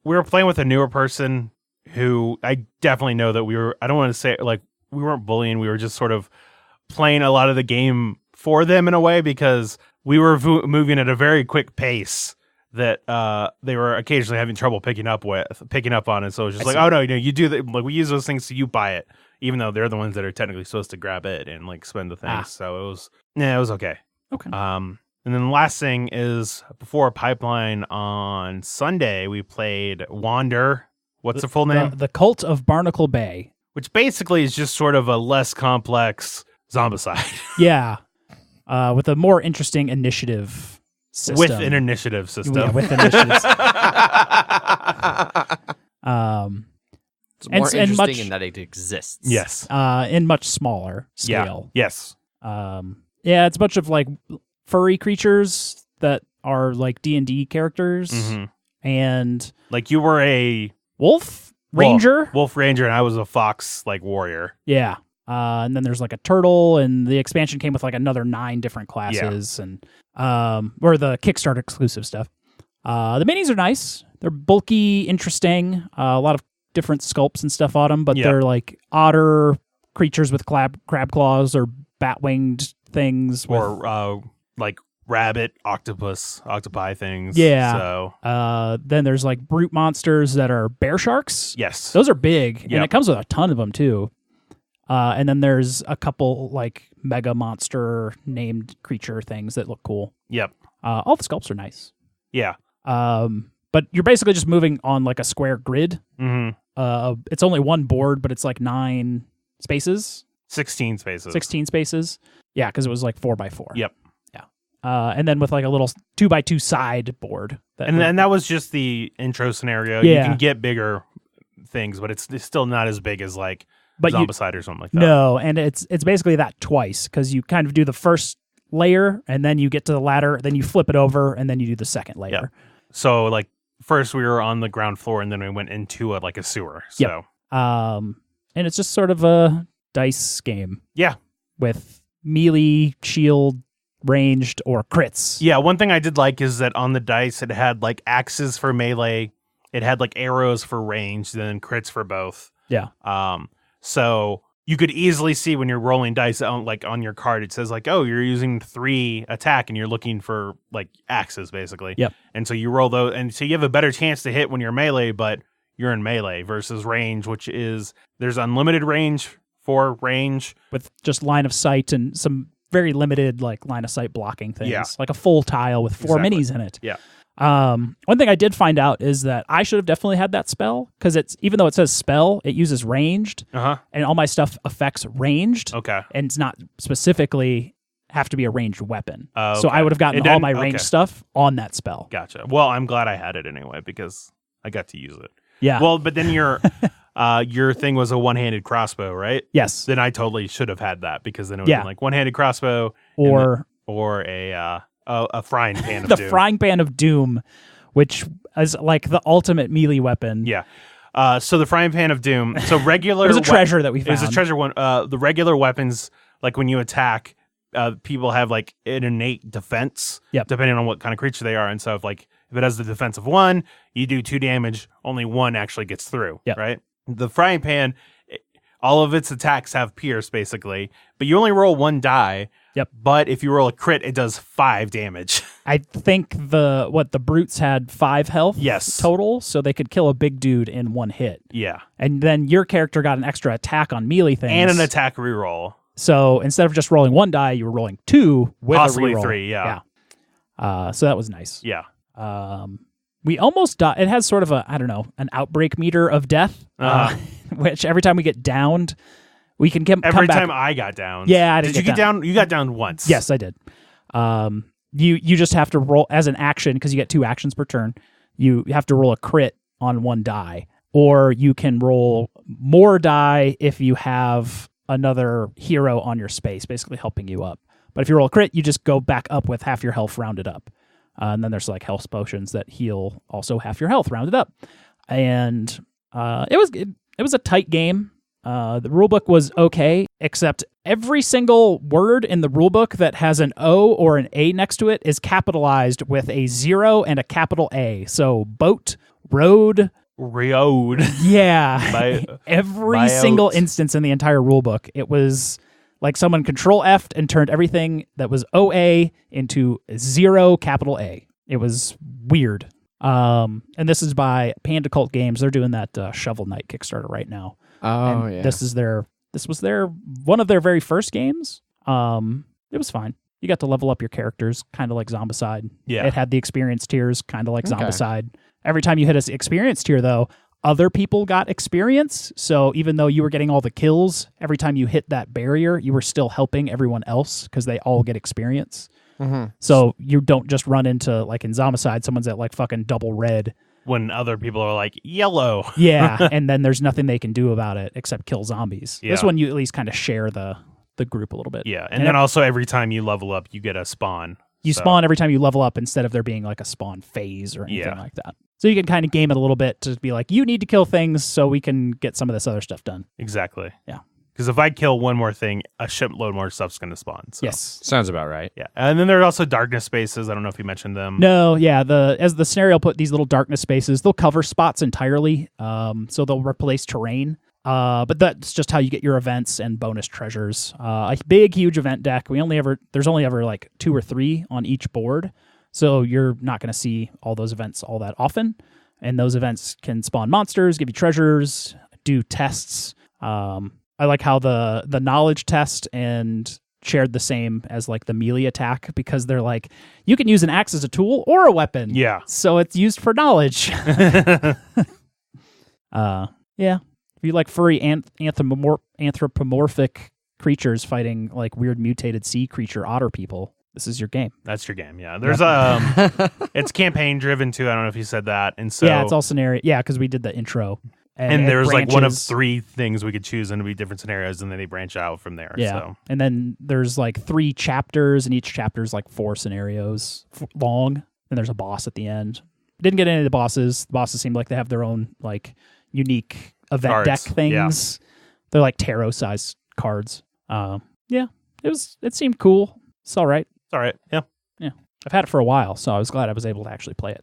were playing with a newer person who I definitely know that I don't want to say like we weren't bullying. We were just sort of playing a lot of the game for them in a way, because we were moving at a very quick pace that they were occasionally having trouble picking up on it. So it's just like, oh no, you do that. Like we use those things, so you buy it, even though they're the ones that are technically supposed to grab it and like spend the things. So it was okay. Okay. And then the last thing is before Pipeline on Sunday, we played Wander. What's the full name? The Cult of Barnacle Bay, which basically is just sort of a less complex Zombicide. Yeah. With a more interesting initiative system. With an initiative system. Yeah, with initiatives. It's more interesting in that it exists. Yes. In much smaller scale. Yeah. Yes. Yeah, it's a bunch of like furry creatures that are like D&D characters. Mm-hmm. And like you were a wolf ranger? Wolf ranger, and I was a fox like warrior. Yeah. And then there's like a turtle, and the expansion came with like another 9 different classes, and or the Kickstarter exclusive stuff. The minis are nice. They're bulky, interesting. A lot of different sculpts and stuff on them, but they're like otter creatures with crab claws or bat-winged things. Or like rabbit, octopi things. Yeah. So then there's like brute monsters that are bear sharks. Yes. Those are big, and it comes with a ton of them too. And then there's a couple like mega monster named creature things that look cool. Yep. All the sculpts are nice. Yeah. But you're basically just moving on like a square grid. Mm-hmm. It's only one board, but it's like 9 spaces. 16 spaces. 16 spaces. Yeah, because it was like 4x4. Yep. Yeah. And then with like a little 2x2 side board. And that was just the intro scenario. Yeah. You can get bigger things, but it's still not as big as like Zombicide or something like that. No, and it's basically that twice because you kind of do the first layer and then you get to the ladder, then you flip it over and then you do the second layer. Yeah. So like first we were on the ground floor and then we went into a sewer. So and it's just sort of a dice game. Yeah. With melee, shield, ranged, or crits. Yeah, one thing I did like is that on the dice it had like axes for melee, it had like arrows for range, then crits for both. Yeah. So you could easily see when you're rolling dice on your card, it says like, oh, you're using 3 attack and you're looking for like axes basically. Yep. And so you roll those, and so you have a better chance to hit when you're melee, but you're in melee versus range, which is there's unlimited range for range with just line of sight and some very limited like line of sight blocking things. Yeah. Like a full tile with 4 minis in it. Yeah. One thing I did find out is that I should have definitely had that spell because it's even though it says spell, it uses ranged, and all my stuff affects ranged. Okay, and it's not specifically have to be a ranged weapon. Okay. So I would have gotten all my ranged stuff on that spell. Gotcha. Well, I'm glad I had it anyway because I got to use it. Yeah. Well, but then your thing was a one-handed crossbow, right? Yes. Then I totally should have had that because then it would have been like one-handed crossbow or a frying pan of the doom. frying pan of doom, which is like the ultimate melee weapon. Yeah. So the frying pan of doom. So regular. It was a treasure that we found. It was a treasure one. The regular weapons, like when you attack, people have like an innate defense. Yep. Depending on what kind of creature they are, and so if it has the defense of 1, you do 2 damage. Only 1 actually gets through. Yep. Right. The frying pan, all of its attacks have pierce basically, but you only roll 1 die. Yep. But if you roll a crit, it does 5 damage. I think the brutes had 5 health total, so they could kill a big dude in 1 hit. Yeah. And then your character got an extra attack on melee things. And an attack reroll. So instead of just rolling 1 die, you were rolling 2 with possibly a reroll. 3, yeah. So that was nice. Yeah. We almost died. It has sort of an outbreak meter of death, which every time we get downed, we can come back. Every time I got down. Yeah, I didn't Did you get down? You got down once. Yes, I did. You just have to roll as an action because you get 2 actions per turn. You have to roll a crit on 1 die, or you can roll more die if you have another hero on your space, basically helping you up. But if you roll a crit, you just go back up with half your health rounded up. And then there's like health potions that heal also half your health rounded up. And it was a tight game. The rulebook was okay, except every single word in the rulebook that has an O or an A next to it is capitalized with a 0 and a capital A. So boat, road. Yeah. Every single instance in the entire rulebook, it was like someone Control F'd and turned everything that was OA into 0 capital A. It was weird. And this is by Panda Cult Games. They're doing that Shovel Knight Kickstarter right now. Oh, and yeah. This was one of their very first games. It was fine. You got to level up your characters, kind of like Zombicide. Yeah. It had the experience tiers, kind of like Zombicide. Every time you hit an experience tier, though, other people got experience. So even though you were getting all the kills, every time you hit that barrier, you were still helping everyone else because they all get experience. Mm-hmm. So you don't just run into, like in Zombicide, someone's at like fucking double red. When other people are like yellow. Yeah, and then there's nothing they can do about it except kill zombies. Yeah. This one, you at least kind of share the group a little bit. Yeah, and then also every time you level up, you get a spawn. You spawn every time you level up instead of there being like a spawn phase or anything like that. So you can kind of game it a little bit to be like, you need to kill things so we can get some of this other stuff done. Exactly. Yeah. Because if I kill one more thing, a shipload more stuff's going to spawn. So. Yes. Sounds about right. Yeah. And then there are also darkness spaces. I don't know if you mentioned them. No, yeah. As the scenario put these little darkness spaces, they'll cover spots entirely. So they'll replace terrain. But that's just how you get your events and bonus treasures. A big, huge event deck. There's only ever like 2 or 3 on each board. So you're not going to see all those events all that often. And those events can spawn monsters, give you treasures, do tests. I like how the knowledge test and shared the same as like the melee attack, because they're like, you can use an axe as a tool or a weapon. Yeah. So it's used for knowledge. Yeah. If you like furry anthropomorphic creatures fighting like weird mutated sea creature otter people, this is your game. That's your game, yeah. There's it's campaign driven too. I don't know if you said that. And so yeah, it's all scenario. Yeah, because we did the intro. And there's like one of 3 things we could choose, and it'll be different scenarios, and then they branch out from there. Yeah. So. And then there's like 3 chapters, and each chapter is like 4 scenarios long. And there's a boss at the end. Didn't get any of the bosses. The bosses seem like they have their own like unique event cards. Deck things. Yeah. They're like tarot sized cards. Yeah, it seemed cool. It's all right. It's all right. Yeah. Yeah. I've had it for a while, so I was glad I was able to actually play it.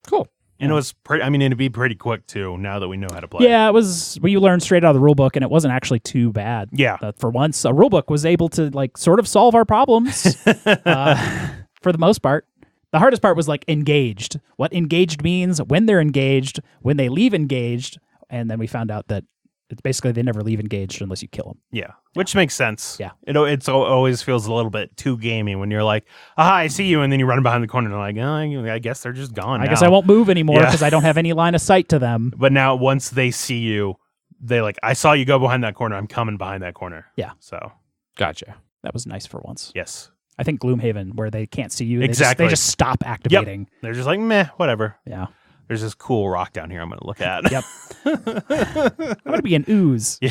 Cool. And it was pretty, it'd be pretty quick too, now that we know how to play. Yeah, it was, you learned straight out of the rule book, and it wasn't actually too bad. Yeah. For once, a rule book was able to like sort of solve our problems for the most part. The hardest part was like engaged. What engaged means, when they're engaged, when they leave engaged, and then we found out that it's basically they never leave engaged unless you kill them. Yeah, which makes sense. Yeah. It always feels a little bit too gamey when you're like, aha, I see you, and then you run behind the corner and like, oh, I guess they're just gone I guess I won't move anymore because I don't have any line of sight to them. But now once they see you, they like, I saw you go behind that corner, I'm coming behind that corner. Yeah. So. Gotcha. That was nice for once. Yes. I think Gloomhaven, where they can't see you, exactly. They just stop activating. Yep. They're just like, meh, whatever. Yeah. There's this cool rock down here I'm going to look at. Yep. I'm going to be an ooze. Yeah.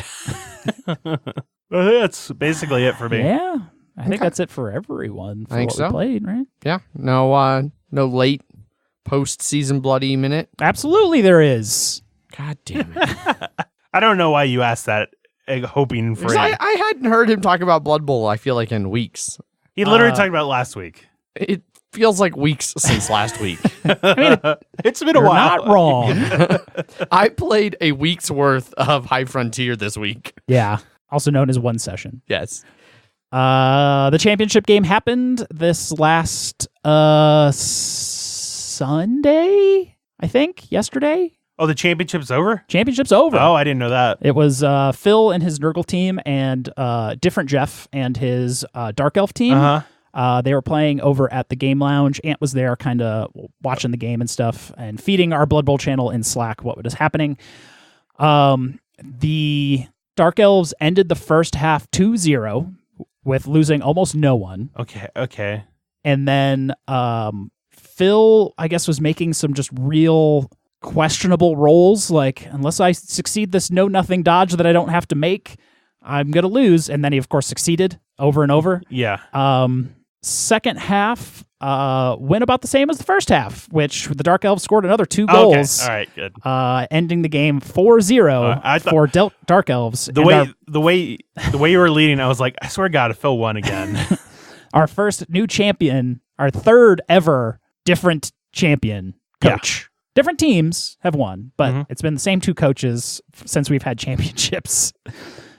That's basically it for me. Yeah. I think that's it for everyone for what we played, right? Yeah. No late post-season bloody minute. Absolutely there is. God damn it. I don't know why you asked that, hoping for it. I hadn't heard him talk about Blood Bowl, I feel like, in weeks. He literally talked about it last week. It feels like weeks since last week. It's been a while. Not wrong. I played a week's worth of High Frontier this week. Yeah. Also known as one session. Yes. The championship game happened this last Sunday, I think, yesterday. Oh, the championship's over? Championship's over. Oh, I didn't know that. It was Phil and his Nurgle team and Different Jeff and his Dark Elf team. Uh-huh. They were playing over at the Game Lounge. Ant was there kind of watching the game and stuff and feeding our Blood Bowl channel in Slack what was happening. The Dark Elves ended the first half 2-0 with losing almost no one. Okay. And then Phil, I guess, was making some just real questionable rolls, like, unless I succeed this know-nothing dodge that I don't have to make, I'm going to lose. And then he, of course, succeeded over and over. Yeah. Second half went about the same as the first half, which the Dark Elves scored another 2 goals. Okay. All right, good. Ending the game 4-0 for Dark Elves. The way you were leading, I was like, I swear to God, if Phil won again. Our first new champion, our third ever different champion coach. Yeah. Different teams have won, but it's been the same 2 coaches since we've had championships. It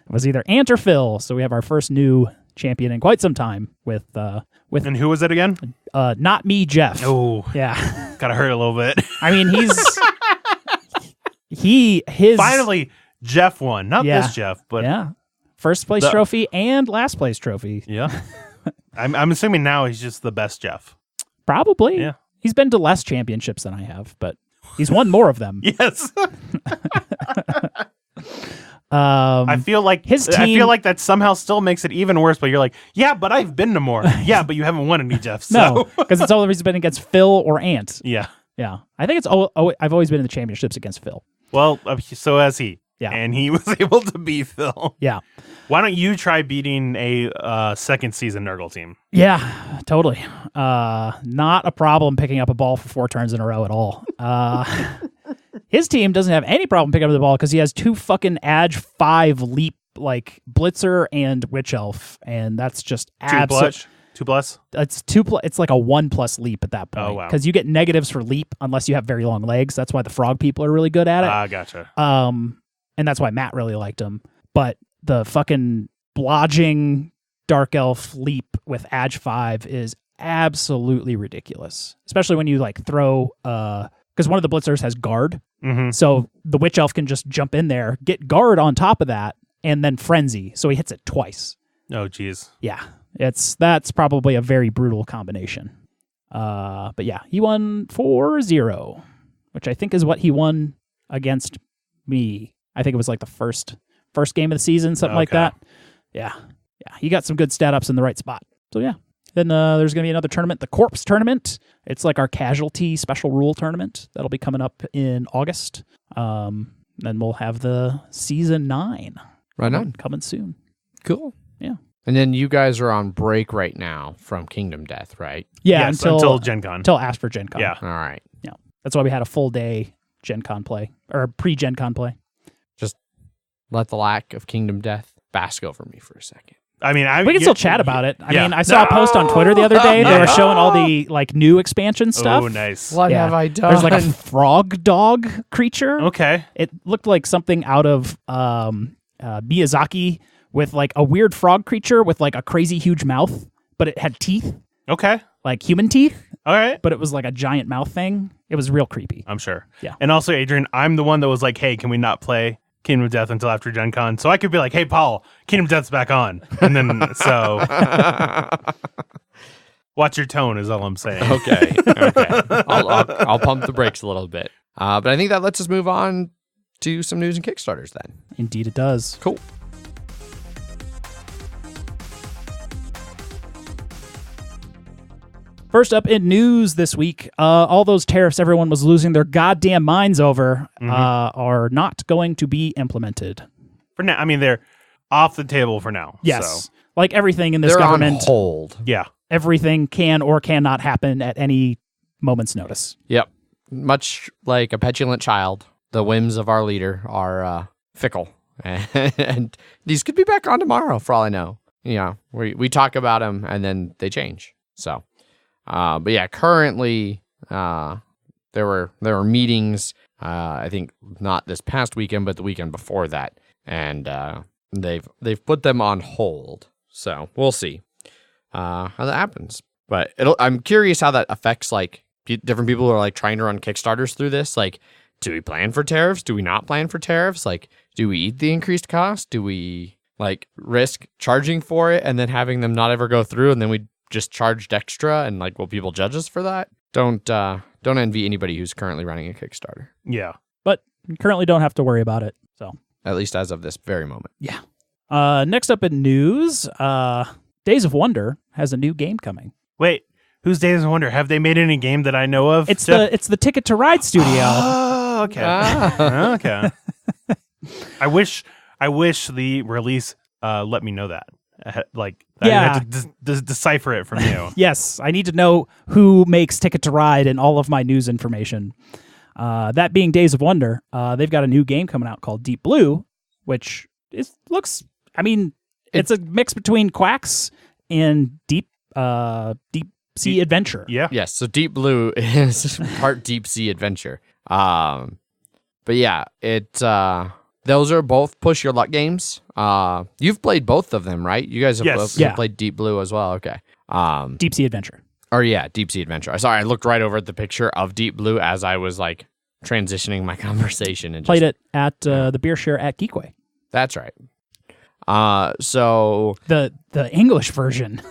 was either Ant or Phil, so we have our first new champion in quite some time with And who was it again? Not me, Jeff. Oh. Yeah. Gotta hurt a little bit. I mean, his finally Jeff won. Not this Jeff, but first place trophy and last place trophy. Yeah. I'm assuming now he's just the best Jeff. Probably. Yeah. He's been to less championships than I have, but he's won more of them. Yes. I feel like his team, I feel like that somehow still makes it even worse. But you're like, yeah, but I've been to more. Yeah, but you haven't won any, Jeff. So. No, because it's always been against Phil or Ant. Yeah. I think I've always been in the championships against Phil. Well, so has he. Yeah. And he was able to beat Phil. Yeah. Why don't you try beating a second season Nurgle team? Yeah, totally. Not a problem picking up a ball for 4 turns in a row at all. His team doesn't have any problem picking up the ball because he has 2 fucking Edge 5 leap, like Blitzer and Witch Elf, and that's just 2 plus? It's 2 plus. It's like a 1+ leap at that point. Oh, wow. Because you get negatives for leap unless you have very long legs. That's why the frog people are really good at it. Gotcha. And that's why Matt really liked him. But the fucking blodging Dark Elf leap with Edge 5 is absolutely ridiculous. Especially when you like throw, because one of the blitzers has guard. Mm-hmm. So the Witch Elf can just jump in there, get guard on top of that, and then Frenzy. So he hits it twice. Oh, geez. Yeah, that's probably a very brutal combination. But yeah, he won 4-0, which I think is what he won against me. I think it was like the first game of the season, something like that. Yeah. He got some good stat ups in the right spot. So yeah. Then there's going to be another tournament, the Corpse Tournament. It's like our casualty special rule tournament. That'll be coming up in August. Then we'll have the season 9. Right on. Coming soon. Cool. Yeah. And then you guys are on break right now from Kingdom Death, right? Yeah, yes, until Gen Con. Until after Gen Con. Yeah. All right. Yeah. That's why we had a full day Gen Con play, or pre-Gen Con play. Just let the lack of Kingdom Death bask over me for a second. I mean, we can still chat about it. I mean, I saw a post on Twitter the other day. They were showing all the like new expansion stuff. Oh, nice. What have I done? There's like a frog dog creature. Okay. It looked like something out of Miyazaki with like a weird frog creature with like a crazy huge mouth, but it had teeth. Okay. Like human teeth. All right. But it was like a giant mouth thing. It was real creepy. I'm sure. Yeah. And also, Adrian, I'm the one that was like, hey, can we not play Kingdom of Death until after Gen Con? So I could be like, hey, Paul, Kingdom of Death's back on. And then, so... Watch your tone is all I'm saying. Okay. I'll pump the brakes a little bit. But I think that lets us move on to some news and Kickstarters then. Indeed it does. Cool. First up in news this week, all those tariffs everyone was losing their goddamn minds over are not going to be implemented. For now, I mean, they're off the table for now. Yes. So. Like everything in this They're government. on hold. Yeah. Everything can or cannot happen at any moment's notice. Yep. Much like a petulant child, the whims of our leader are fickle. And these could be back on tomorrow, for all I know. Yeah, we talk about them, and then they change. So... but yeah, currently there were meetings. I think not this past weekend, but the weekend before that, and they've put them on hold. So we'll see how that happens. But I'm curious how that affects like different people who are like trying to run Kickstarters through this. Like, do we plan for tariffs? Do we not plan for tariffs? Like, do we eat the increased cost? Do we like risk charging for it and then having them not ever go through, and then we just charged extra, and like, will people judge us for that? Don't envy anybody who's currently running a Kickstarter. Yeah. But you currently don't have to worry about it. So at least as of this very moment. Yeah. Next up in news, Days of Wonder has a new game coming. Wait, who's Days of Wonder? Have they made any game that I know of? It's the Ticket to Ride studio. Oh, okay. Okay. I wish the release let me know that. Like, I had to decipher it from you. Yes, I need to know who makes Ticket to Ride and all of my news information. That being Days of Wonder, they've got a new game coming out called Deep Blue, which looks. I mean, it's a mix between Quacks and Deep Sea Adventure. Yeah. Yes. So Deep Blue is part Deep Sea Adventure. But yeah, those are both push your luck games. You've played both of them, right? You guys have both played Deep Blue as well. Okay. Deep Sea Adventure. Or yeah, Deep Sea Adventure. Sorry, I looked right over at the picture of Deep Blue as I was like transitioning my conversation and played it at the beer share at Geekway. That's right. So the English version,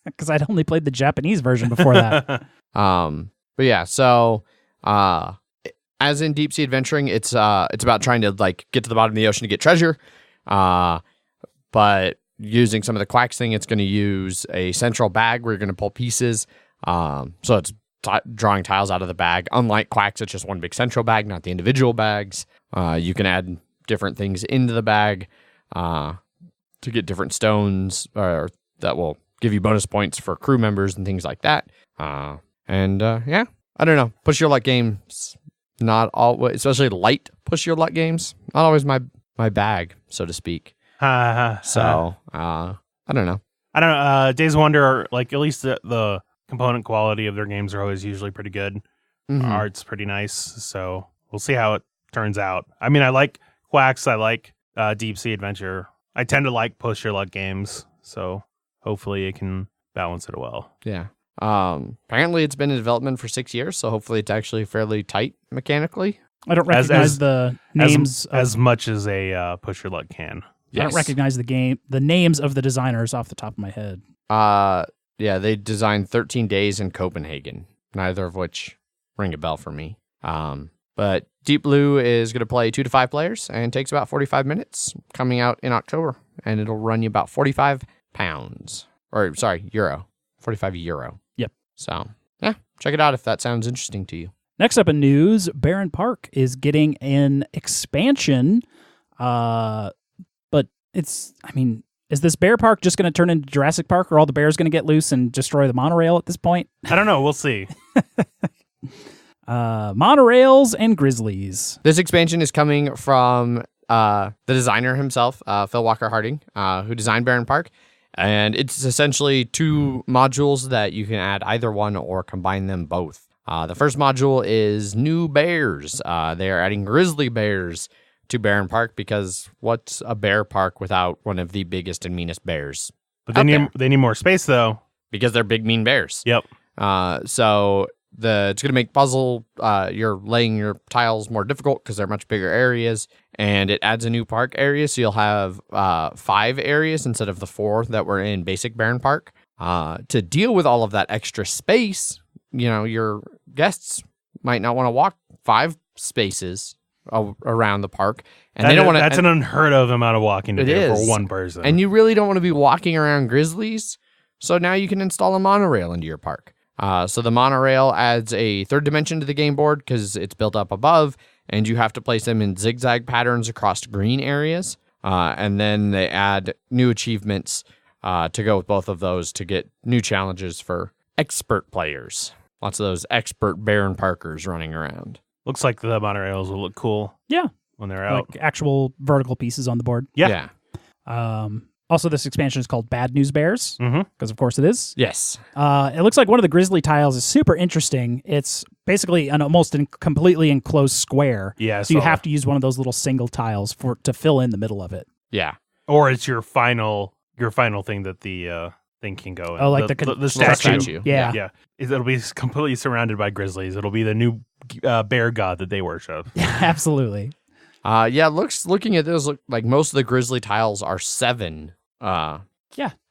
because I'd only played the Japanese version before that. But yeah, so as in Deep Sea Adventuring, it's about trying to like get to the bottom of the ocean to get treasure. But using some of the Quacks thing, it's going to use a central bag where you're going to pull pieces. So it's drawing tiles out of the bag. Unlike Quacks, it's just one big central bag, not the individual bags. You can add different things into the bag to get different stones that will give you bonus points for crew members and things like that. Yeah, I don't know. Push your luck games, not all, especially light push your luck games, not always my bag, so to speak. So I don't know. Days of Wonder are like, at least the component quality of their games are always usually pretty good. Mm-hmm. Art's pretty nice, so we'll see how it turns out. I mean, I like Quacks, I like Deep Sea Adventure. I tend to like push your luck games, so hopefully it can balance it well. Yeah. Apparently it's been in development for 6 years, so hopefully it's actually fairly tight mechanically. I don't recognize the names as much as a push your luck can. I don't recognize the names of the designers off the top of my head. Yeah, they designed 13 Days in Copenhagen, neither of which ring a bell for me. But Deep Blue is going to play 2 to 5 players and takes about 45 minutes, coming out in October, and it'll run you about €45. Or, sorry, euro. 45 euro. Yep. So, yeah, check it out if that sounds interesting to you. Next up in news, Barenpark is getting an expansion, but is this Bear Park just going to turn into Jurassic Park, or all the bears going to get loose and destroy the monorail at this point? I don't know. We'll see. Monorails and grizzlies. This expansion is coming from the designer himself, Phil Walker Harding, who designed Barenpark. And it's essentially 2 modules that you can add either one or combine them both. The first module is new bears. They are adding grizzly bears to Barenpark because what's a bear park without one of the biggest and meanest bears? But they need more space, though. Because they're big, mean bears. Yep. So it's going to make you're laying your tiles more difficult because they're much bigger areas, and it adds a new park area, so you'll have 5 areas instead of the 4 that were in basic Barenpark. To deal with all of that extra space, your guests might not want to walk 5 spaces around the park, and they don't want to. That's an unheard of amount of walking to do for one person, and you really don't want to be walking around grizzlies. So now you can install a monorail into your park. So the monorail adds a 3rd dimension to the game board because it's built up above, and you have to place them in zigzag patterns across green areas. And then they add new achievements to go with both of those to get new challenges for expert players. Lots of those expert Barenparkers running around. Looks like the monorails will look cool. Yeah. When they're out. Like actual vertical pieces on the board. Yeah. Also, this expansion is called Bad News Bears, because of course it is. Yes. It looks like one of the grizzly tiles is super interesting. It's basically an almost completely enclosed square. Yeah. So you have to use one of those little single tiles to fill in the middle of it. Yeah. Or it's your final thing that the thing can go in. Oh, like the statue. Yeah. Yeah. It'll be completely surrounded by grizzlies. It'll be the new bear god that they worship. Yeah, absolutely. Looking at this, like most of the grizzly tiles are 7.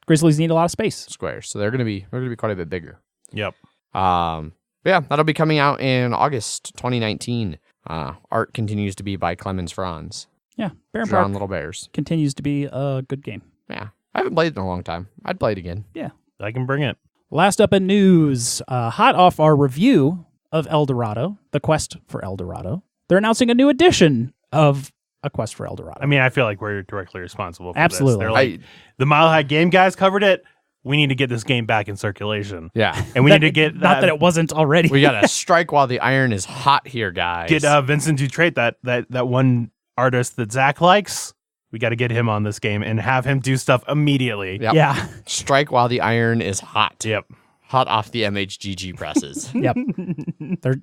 Grizzlies need a lot of space. Squares, so they're gonna be quite a bit bigger. Yep. That'll be coming out in August 2019. Art continues to be by Clemens Franz. Yeah, Drawn Little Bears continues to be a good game. Yeah, I haven't played it in a long time. I'd play it again. Yeah, I can bring it. Last up in news, hot off our review of El Dorado, The Quest for El Dorado, they're announcing a new edition of A Quest for El Dorado. I mean, I feel like we're directly responsible for Absolutely. this. They're like, the Mile High Game guys covered it. We need to get this game back in circulation. Yeah. And we need to get... Not that it wasn't already. We got to strike while the iron is hot here, guys. Get Vincent Dutrait, that one artist that Zach likes. We got to get him on this game and have him do stuff immediately. Yep. Yeah. Strike while the iron is hot. Yep. Hot off the MHGG presses. Yep.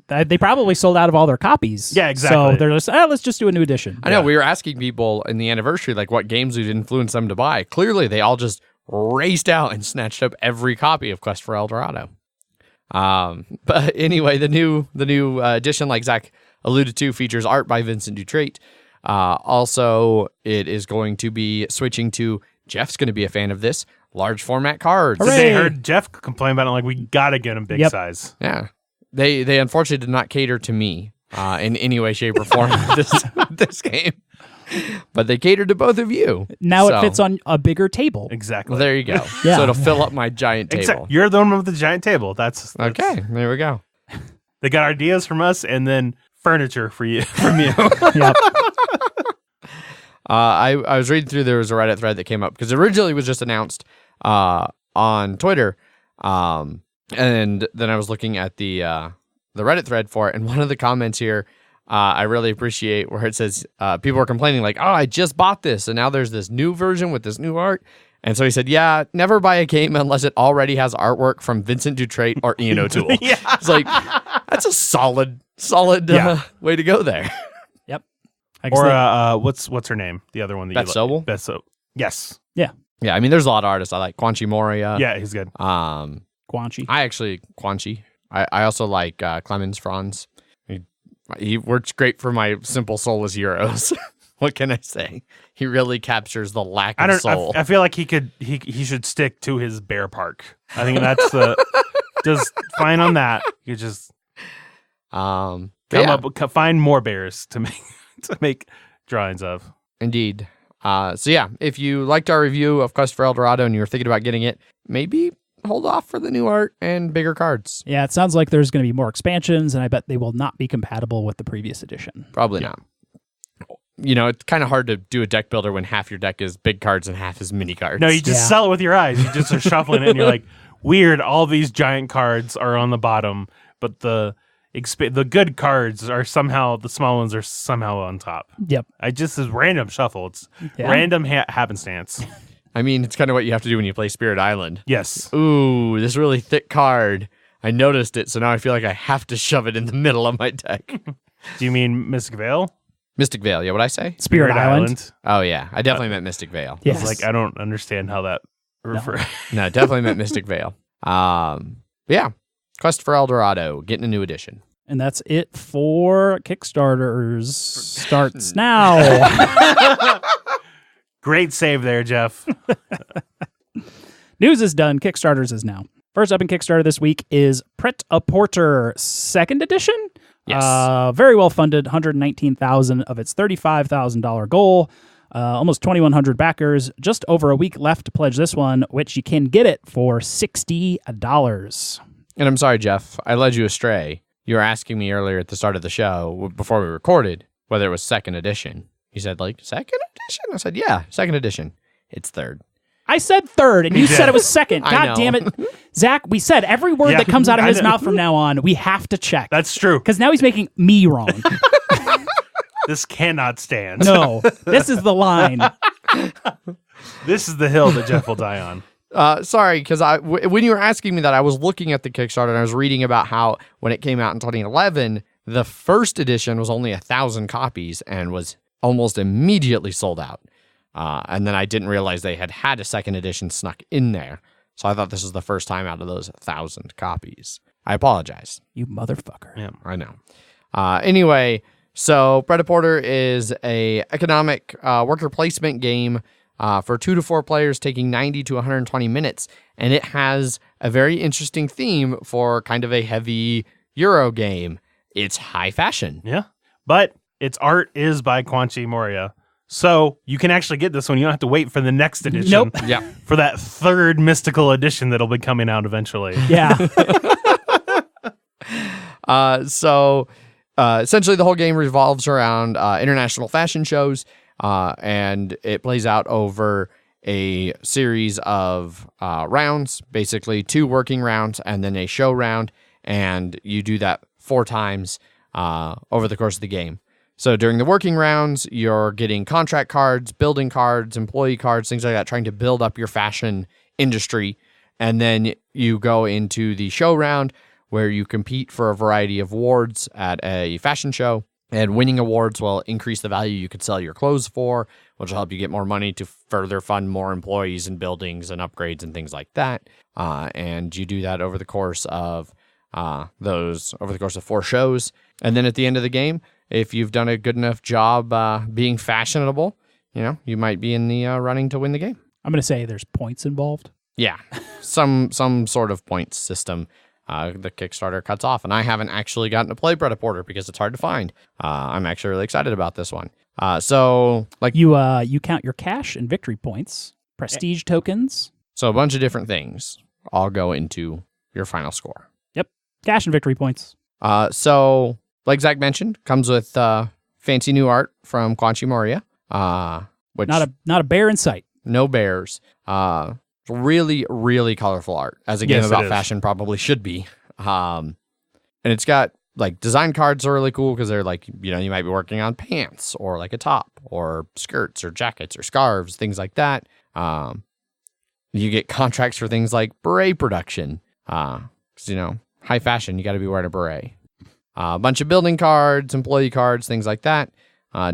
They probably sold out of all their copies. Yeah, exactly. So they're just, let's just do a new edition. I know. We were asking people in the anniversary, like, what games would influence them to buy. Clearly, they all just raced out and snatched up every copy of Quest for El Dorado. But anyway, the new edition, like Zach alluded to, features art by Vincent Dutrait. Also, it is going to be switching to, Jeff's going to be a fan of this, large format cards. Hooray! They heard Jeff complain about it, like, we got to get him big size. Yeah. They unfortunately did not cater to me in any way, shape, or form with this game. But they catered to both of you. Now it fits on a bigger table. Exactly. Well, there you go. Yeah. So it'll fill up my giant table. You're the one with the giant table. That's okay. There we go. They got ideas from us and then furniture from you. Yep. I was reading through, there was a Reddit thread that came up because originally it was just announced on Twitter. And then I was looking at the Reddit thread for it, and one of the comments here I really appreciate where it says people are complaining like, oh, I just bought this and now there's this new version with this new art. And so he said, yeah, never buy a game unless it already has artwork from Vincent Dutrait or Ian O'Toole. Yeah. It's like, that's a solid way to go there. Yep. Or what's her name? The other one that Beth you Sobel? like. Beth Sobel. Yes. Yeah. Yeah, I mean, there's a lot of artists I like. Quanchi Moria. Yeah, he's good. Quanchi. Quanchi. I also like Clemens Franz. He works great for my simple soulless Euros. What can I say? He really captures the lack of soul. I feel like he should stick to his bear park. I think that's just fine on that. You just find more bears to make drawings of. Indeed. If you liked our review of Quest for El Dorado and you were thinking about getting it, maybe hold off for the new art and bigger cards. Yeah, it sounds like there's going to be more expansions, and I bet they will not be compatible with the previous edition. Probably not. It's kind of hard to do a deck builder when half your deck is big cards and half is mini cards. No, you just sell it with your eyes. You just are shuffling it, and you're like, weird, all these giant cards are on the bottom, but the good cards are somehow, the small ones are somehow on top. Yep. It's random shuffle. It's random happenstance. I mean, it's kind of what you have to do when you play Spirit Island. Yes. Ooh, this really thick card. I noticed it, so now I feel like I have to shove it in the middle of my deck. Do you mean Mystic Vale? Mystic Vale, yeah, what'd I say? Spirit Island. Oh, yeah. I definitely meant Mystic Vale. Yes. I don't understand how that refers. No, definitely meant Mystic Vale. Quest for El Dorado, getting a new edition. And that's it for Kickstarters. Starts now. Great save there, Jeff. News is done. Kickstarters is now. First up in Kickstarter this week is Pret-a-porter 2nd edition. Yes. Very well funded, $119,000 of its $35,000 goal. Almost 2,100 backers. Just over a week left to pledge this one, which you can get it for $60. And I'm sorry, Jeff. I led you astray. You were asking me earlier at the start of the show, before we recorded, whether it was 2nd edition. You said, 2nd edition? I said, yeah, 2nd edition. It's 3rd. I said 3rd, and you said it was 2nd. God damn it. Zach, we said every word that comes out of his mouth from now on, we have to check. That's true. Because now he's making me wrong. This cannot stand. No, this is the line. This is the hill that Jeff will die on. Sorry, because when you were asking me that, I was looking at the Kickstarter and I was reading about how when it came out in 2011, the 1st edition was only 1,000 copies and was almost immediately sold out. And then I didn't realize they had a 2nd edition snuck in there. So I thought this was the first time out of those 1,000 copies. I apologize. You motherfucker. Yeah, I know. Anyway, so Pret-a-porter is a economic worker placement game for 2 to 4 players taking 90 to 120 minutes. And it has a very interesting theme for kind of a heavy Euro game. It's high fashion. Yeah, but its art is by Kwanchi Moria. So you can actually get this one. You don't have to wait for the next edition. Nope. Yeah. For that 3rd mystical edition that'll be coming out eventually. Yeah. Essentially the whole game revolves around international fashion shows, and it plays out over a series of rounds, basically 2 working rounds and then a show round, and you do that 4 times over the course of the game. So during the working rounds, you're getting contract cards, building cards, employee cards, things like that, trying to build up your fashion industry. And then you go into the show round where you compete for a variety of awards at a fashion show. And winning awards will increase the value you could sell your clothes for, which will help you get more money to further fund more employees and buildings and upgrades and things like that. And you do that over the course of 4 shows. And then at the end of the game, if you've done a good enough job being fashionable, you might be in the running to win the game. I'm going to say there's points involved. Yeah, some sort of points system. The Kickstarter cuts off, and I haven't actually gotten to play Pret-a-porter because it's hard to find. I'm actually really excited about this one. You count your cash and victory points, prestige tokens. So a bunch of different things all go into your final score. Yep, cash and victory points. So like Zach mentioned, comes with fancy new art from Kwanchi Moria. Which not a bear in sight. No bears. Really, really colorful art, as a game about fashion probably should be. And it's got design cards are really cool because they're you might be working on pants or a top or skirts or jackets or scarves, things like that. You get contracts for things like beret production. Because, high fashion, you got to be wearing a beret. A bunch of building cards, employee cards, things like that.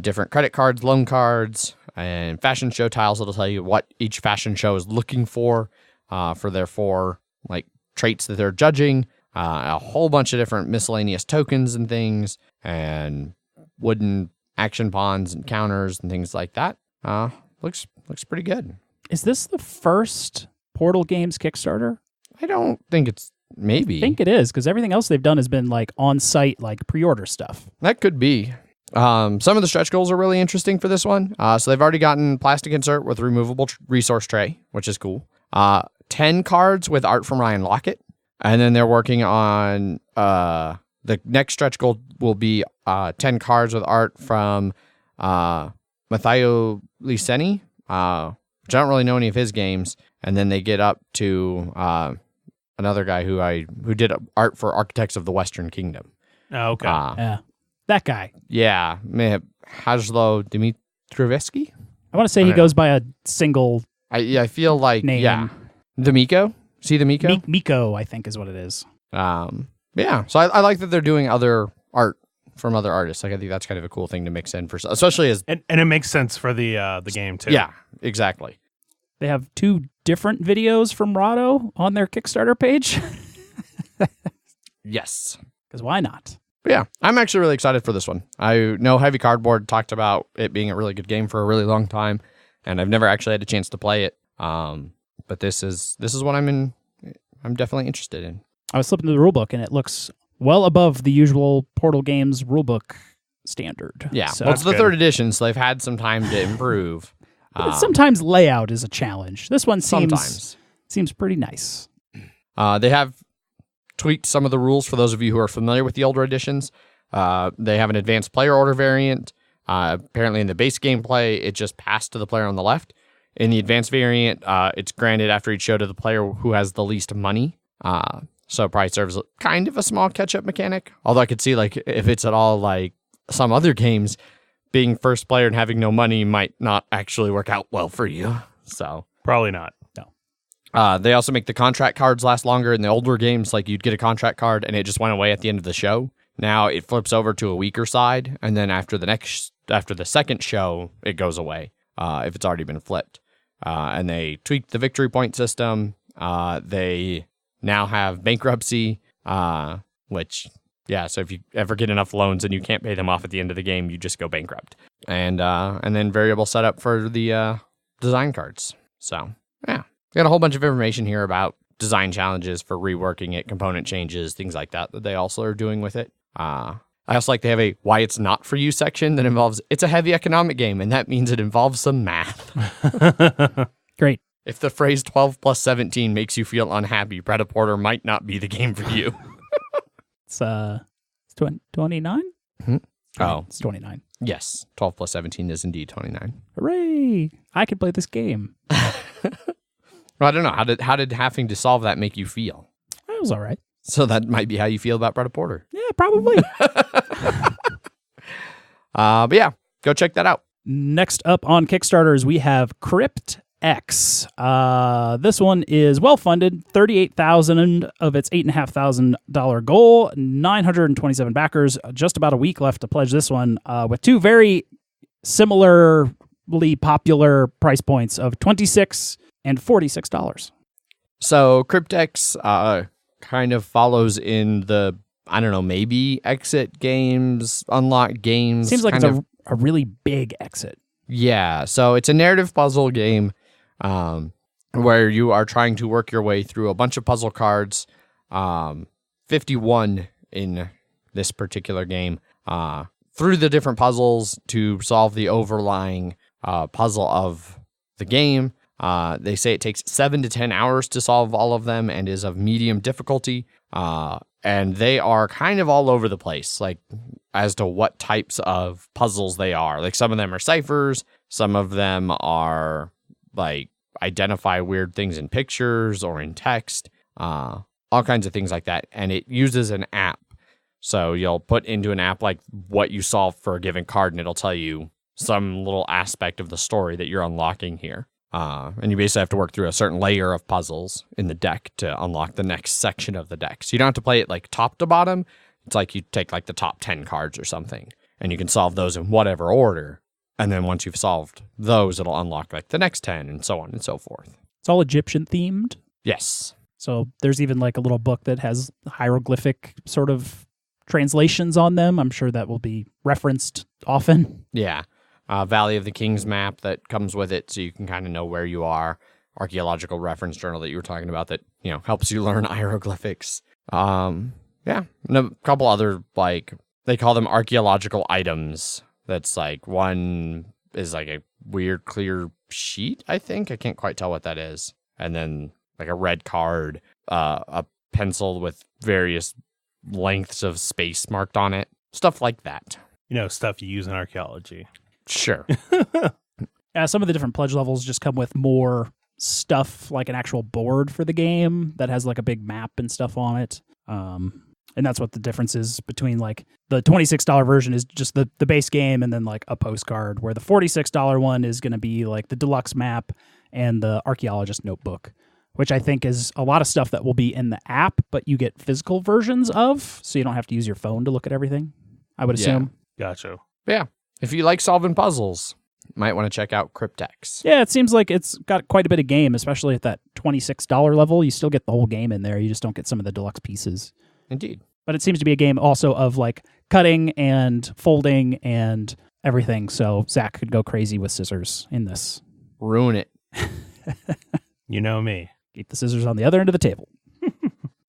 Different credit cards, loan cards, and fashion show tiles that'll tell you what each fashion show is looking for their 4 traits that they're judging. A whole bunch of different miscellaneous tokens and things, and wooden action pawns and counters and things like that. Looks pretty good. Is this the first Portal Games Kickstarter? I don't think it's maybe. I think it is, because everything else they've done has been like on-site, like pre-order stuff. That could be. Some of the stretch goals are really interesting for this one. So they've already gotten plastic insert with removable resource tray, which is cool. 10 cards with art from Ryan Lockett. And then they're working on the next stretch goal will be 10 cards with art from Matteo Liceni, which I don't really know any of his games. And then they get up to another guy who did art for Architects of the Western Kingdom. Oh, okay. Yeah. That guy. Yeah. Hajlo Dimitrievski? I want to say he goes by a single I feel like, name. yeah. The Miko? See the Miko? Miko, I think, is what it is. Yeah. So I like that they're doing other art from other artists. Like, I think that's kind of a cool thing to mix in, especially as... And it makes sense for the game, too. Yeah, exactly. They have 2 different videos from Dorado on their Kickstarter page. Yes. Because why not? But yeah, I'm actually really excited for this one. I know Heavy Cardboard talked about it being a really good game for a really long time, and I've never actually had a chance to play it. But this is what I'm definitely interested in. I was flipping through the rulebook, and it looks well above the usual Portal Games rulebook standard. Yeah, so well, it's the 3rd edition, so they've had some time to improve. Sometimes layout is a challenge. This one seems pretty nice. They have tweaked some of the rules for those of you who are familiar with the older editions. They have an advanced player order variant. Apparently in the base gameplay, it just passed to the player on the left. In the advanced variant, it's granted after each show to the player who has the least money. So it probably serves kind of a small catch-up mechanic. Although I could see, like, if it's at all like some other games, being first player and having no money might not actually work out well for you. So probably not. No. They also make the contract cards last longer. In the older games, like, you'd get a contract card and it just went away at the end of the show. Now it flips over to a weaker side, and then after the second show, it goes away if it's already been flipped. And they tweaked the victory point system. They now have bankruptcy, which, yeah, so if you ever get enough loans and you can't pay them off at the end of the game, you just go bankrupt. And then variable setup for the design cards. So, yeah. We got a whole bunch of information here about design challenges for reworking it, component changes, things like that they also are doing with it. I also like they have a why it's not for you section that involves, it's a heavy economic game, and that means it involves some math. Great. If the phrase 12 plus 17 makes you feel unhappy, Pret-a-porter might not be the game for you. It's 29? Mm-hmm. Oh. It's 29. Yes. 12 plus 17 is indeed 29. Hooray! I can play this game. Well, I don't know. How did having to solve that make you feel? That was all right. So that might be how you feel about Pret-a-porter. Yeah, probably. But yeah, go check that out. Next up on Kickstarters, we have Crypt X. This one is well funded, $38,000 of its $8,500 goal, 927 backers. Just about a week left to pledge this one, with 2 very similarly popular price points of $26 and $46. So Crypt X kind of follows in the, I don't know, maybe exit games, unlock games. Seems like it's a really big exit. Yeah, so it's a narrative puzzle game where you are trying to work your way through a bunch of puzzle cards, 51 in this particular game, through the different puzzles to solve the overlying puzzle of the game. They say it takes 7 to 10 hours to solve all of them and is of medium difficulty. And they are kind of all over the place, like, as to what types of puzzles they are. Like, some of them are ciphers, some of them are, like, identify weird things in pictures or in text, all kinds of things like that. And it uses an app. So you'll put into an app, like, what you solved for a given card, and it'll tell you some little aspect of the story that you're unlocking here. And you basically have to work through a certain layer of puzzles in the deck to unlock the next section of the deck. So you don't have to play it like top to bottom. It's like you take like the top 10 cards or something, and you can solve those in whatever order. And then once you've solved those, it'll unlock like the next 10 and so on and so forth. It's all Egyptian themed. Yes. So there's even like a little book that has hieroglyphic sort of translations on them. I'm sure that will be referenced often. Yeah. Valley of the Kings map that comes with it, so you can kind of know where you are. Archaeological reference journal that you were talking about that, helps you learn hieroglyphics. And a couple other, they call them archaeological items. That's one is a weird clear sheet, I think. I can't quite tell what that is. And then a red card, a pencil with various lengths of space marked on it. Stuff like that. Stuff you use in archaeology. Sure. Some of the different pledge levels just come with more stuff, like an actual board for the game that has a big map and stuff on it. And that's what the difference is between the $26 version is just the base game and then a postcard, where the $46 one is going to be the deluxe map and the archaeologist notebook, which I think is a lot of stuff that will be in the app, but you get physical versions of, so you don't have to use your phone to look at everything, I would assume. Gotcha. Yeah. If you like solving puzzles, you might want to check out Cryptex. Yeah, it seems like it's got quite a bit of game, especially at that $26 level. You still get the whole game in there. You just don't get some of the deluxe pieces. Indeed. But it seems to be a game also of cutting and folding and everything. So Zach could go crazy with scissors in this. Ruin it. You know me. Keep the scissors on the other end of the table. So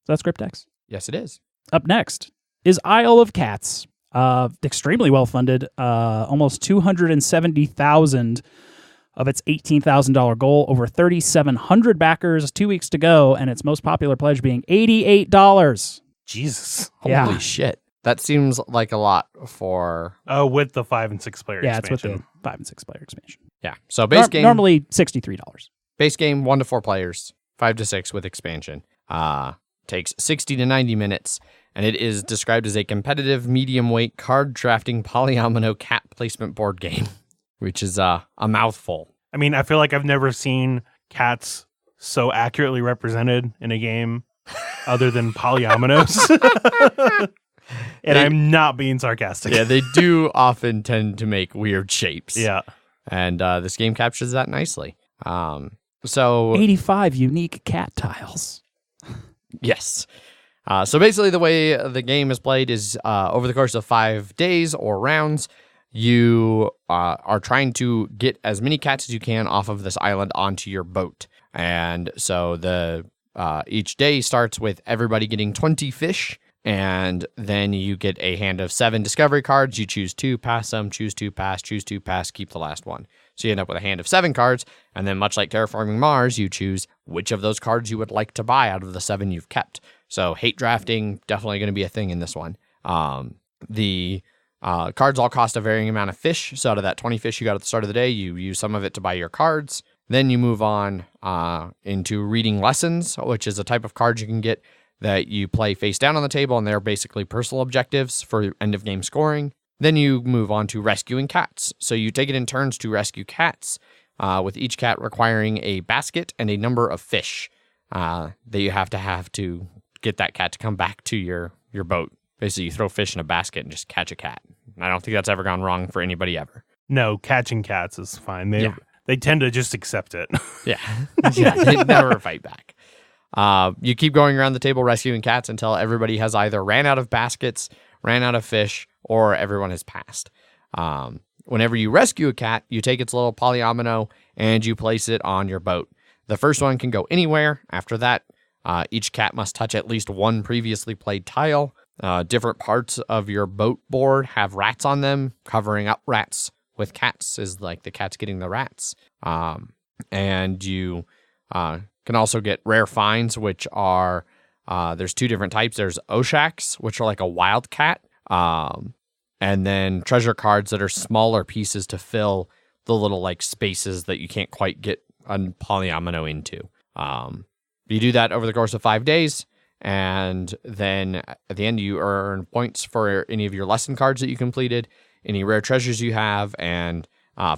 that's Cryptex. Yes, it is. Up next is Isle of Cats. Extremely well funded. Almost 270,000 of its $18,000 goal. Over 3,700 backers. 2 weeks to go, and its most popular pledge being $88. Jesus. Holy shit. That seems like a lot for... Oh, with the 5 and 6 player expansion. Yeah, it's with the 5 and 6 player expansion. Yeah. So base game... Normally $63. Base game, 1 to 4 players. 5 to 6 with expansion. Takes 60 to 90 minutes. And it is described as a competitive medium-weight card drafting polyomino cat placement board game. Which is a mouthful. I mean, I feel like I've never seen cats so accurately represented in a game other than polyominoes. And I'm not being sarcastic. Yeah, they do often tend to make weird shapes. Yeah. And this game captures that nicely. So 85 unique cat tiles. Yes. So basically the way the game is played is over the course of 5 days or rounds, you are trying to get as many cats as you can off of this island onto your boat. And so each day starts with everybody getting 20 fish, and then you get a hand of 7 discovery cards. You choose 2, pass them, choose 2, pass, choose 2, pass, keep the last one. So you end up with a hand of 7 cards, and then much like Terraforming Mars, you choose which of those cards you would like to buy out of the 7 you've kept. So hate drafting, definitely going to be a thing in this one. The cards all cost a varying amount of fish. So out of that 20 fish you got at the start of the day, you use some of it to buy your cards. Then you move on into reading lessons, which is a type of card you can get that you play face down on the table, and they're basically personal objectives for end of game scoring. Then you move on to rescuing cats. So you take it in turns to rescue cats, with each cat requiring a basket and a number of fish that you have to get that cat to come back to your boat. Basically, you throw fish in a basket and just catch a cat. I don't think that's ever gone wrong for anybody ever. No, catching cats is fine. They tend to just accept it. Yeah. They never fight back. You keep going around the table rescuing cats until everybody has either ran out of baskets, ran out of fish, or everyone has passed. Whenever you rescue a cat, you take its little polyomino and you place it on your boat. The first one can go anywhere. After that, each cat must touch at least one previously played tile. Different parts of your boat board have rats on them. Covering up rats with cats is like the cats getting the rats. And you can also get rare finds, which are, there's 2 different types. There's Oshaks, which are like a wild cat. And then treasure cards that are smaller pieces to fill the little spaces that you can't quite get a polyomino into. You do that over the course of 5 days. And then at the end, you earn points for any of your lesson cards that you completed, any rare treasures you have, and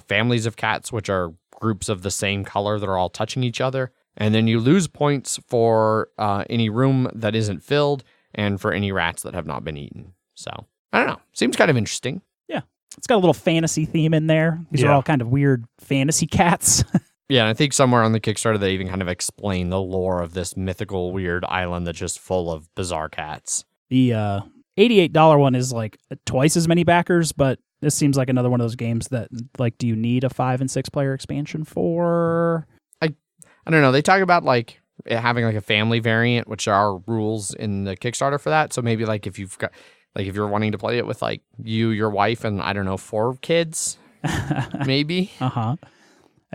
families of cats, which are groups of the same color that are all touching each other. And then you lose points for any room that isn't filled and for any rats that have not been eaten. So, I don't know. Seems kind of interesting. Yeah. It's got a little fantasy theme in there. These are all kind of weird fantasy cats. Yeah, and I think somewhere on the Kickstarter they even kind of explain the lore of this mythical weird island that's just full of bizarre cats. The $88 one is like twice as many backers, but this seems like another one of those games that, like, do you need a 5 and 6 player expansion for? I don't know. They talk about like it having like a family variant, which are rules in the Kickstarter for that. So maybe like if you've got like if you're wanting to play it with like you, your wife, and I don't know 4 kids, maybe. I'd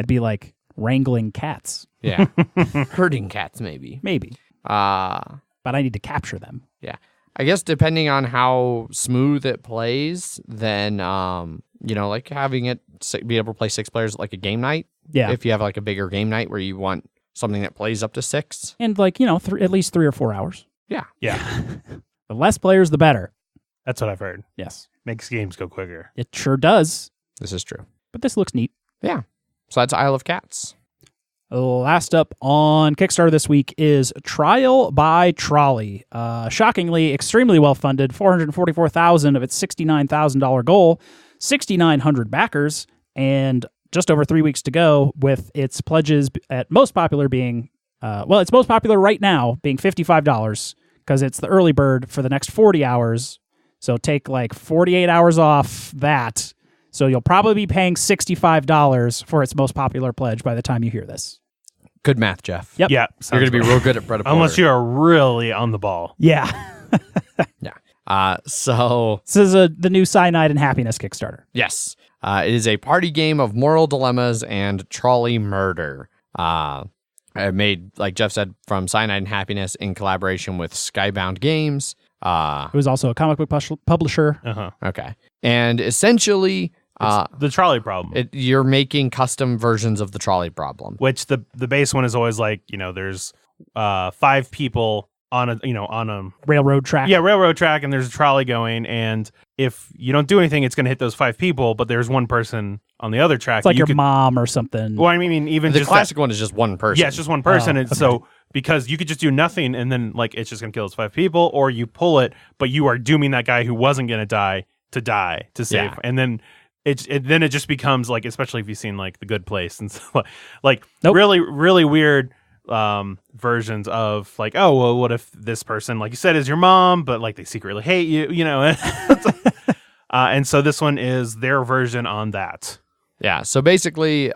be like wrangling cats. Yeah, herding cats, maybe. But I need to capture them. Yeah. I guess depending on how smooth it plays, then, like having it be able to play 6 players at like a game night. Yeah. If you have like a bigger game night where you want something that plays up to 6. And like, at least 3 or 4 hours. Yeah. Yeah. The less players, the better. That's what I've heard. Yes. Makes games go quicker. It sure does. This is true. But this looks neat. Yeah. So that's Isle of Cats. Last up on Kickstarter this week is Trial by Trolley. Shockingly, extremely well-funded, $444,000 of its $69,000 goal, 6,900 backers, and just over 3 weeks to go with its pledges at most popular being, it's most popular right now being $55 because it's the early bird for the next 40 hours. So take like 48 hours off that. So you'll probably be paying $65 for its most popular pledge by the time you hear this. Good math, Jeff. Yep. Yeah. You're going to be real good at Pret-a-porter. Unless you are really on the ball. Yeah. Yeah. So this is the new Cyanide and Happiness Kickstarter. Yes. It is a party game of moral dilemmas and trolley murder. Made, like Jeff said, from Cyanide and Happiness in collaboration with Skybound Games. It was also a comic book publisher. Okay. And essentially, the trolley problem. You're making custom versions of the trolley problem. Which the base one is always like, there's 5 people on a railroad track. Yeah, railroad track, and there's a trolley going, and if you don't do anything, it's going to hit those 5 people, but there's one person on the other track. It's like your mom or something. Well, I mean, even the classic one is just one person. Yeah, it's just one person. Okay. So because you could just do nothing, and then like it's just going to kill those 5 people, or you pull it, but you are dooming that guy who wasn't going to die to save, Yeah. and then it just becomes like, especially if you've seen like The Good Place and so, like Nope. really really weird versions of like, oh well, what if this person, like you said, is your mom, but like they secretly hate you, and so this one is their version on that. Yeah. So basically,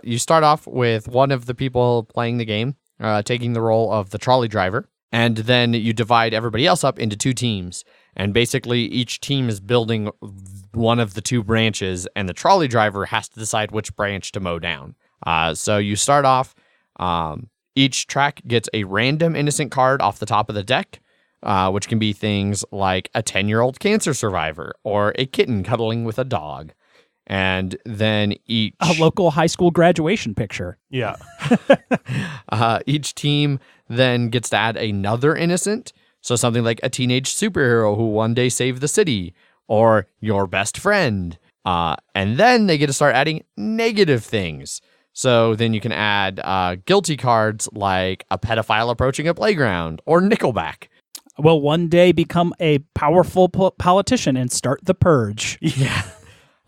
you start off with one of the people playing the game taking the role of the trolley driver, and then you divide everybody else up into 2 teams. And basically, each team is building one of the 2 branches, and the trolley driver has to decide which branch to mow down. So you start off, each track gets a random innocent card off the top of the deck, which can be things like a 10-year-old cancer survivor or a kitten cuddling with a dog. And then a local high school graduation picture. Yeah. Each team then gets to add another innocent. So something like a teenage superhero who one day saved the city, or your best friend. And then they get to start adding negative things. So then you can add guilty cards like a pedophile approaching a playground or Nickelback. Will one day become a powerful politician and start the purge. Yeah.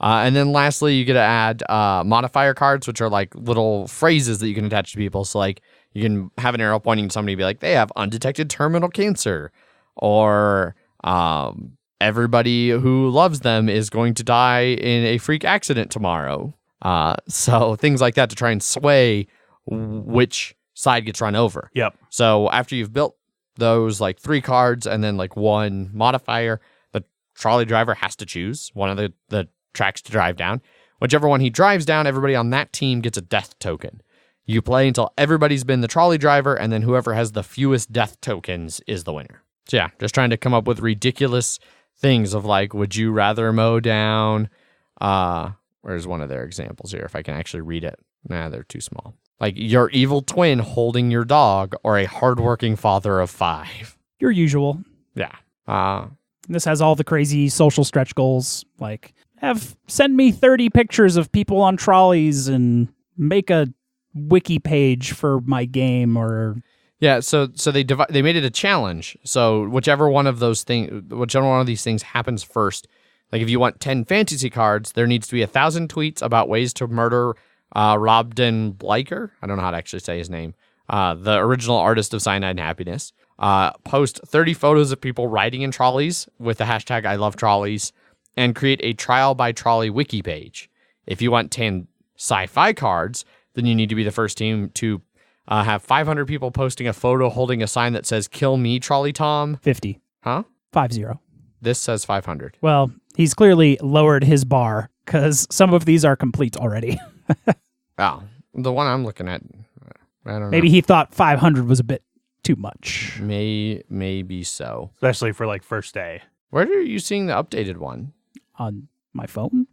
And then lastly, you get to add modifier cards, which are like little phrases that you can attach to people. So like you can have an arrow pointing to somebody and be like, they have undetected terminal cancer, or everybody who loves them is going to die in a freak accident tomorrow. So things like that to try and sway which side gets run over. Yep. So after you've built those like 3 cards and then like 1 modifier, the trolley driver has to choose one of the tracks to drive down. Whichever one he drives down, everybody on that team gets a death token. You play until everybody's been the trolley driver, and then whoever has the fewest death tokens is the winner. So yeah, just trying to come up with ridiculous things of like, would you rather mow down, where's one of their examples here, if I can actually read it. Nah, they're too small. Like your evil twin holding your dog, or a hardworking father of 5. Your usual. Yeah. This has all the crazy social stretch goals, like send me 30 pictures of people on trolleys and make a wiki page for my game, or yeah. So they made it a challenge. So whichever one of these things happens first, like if you want 10 fantasy cards, there needs to be 1,000 tweets about ways to murder Robden Bleicher. I don't know how to actually say his name. The original artist of Cyanide and Happiness. Post 30 photos of people riding in trolleys with the hashtag I love trolleys, and create a trial by trolley wiki page. If you want 10 sci-fi cards, then you need to be the first team to have 500 people posting a photo holding a sign that says "Kill me, Trolley Tom." 50. Huh? 50. This says 500. Well, he's clearly lowered his bar because some of these are complete already. Oh, the one I'm looking at, I don't know. Maybe he thought 500 was a bit too much. Maybe so. Especially for like first day. Where are you seeing the updated one? On my phone?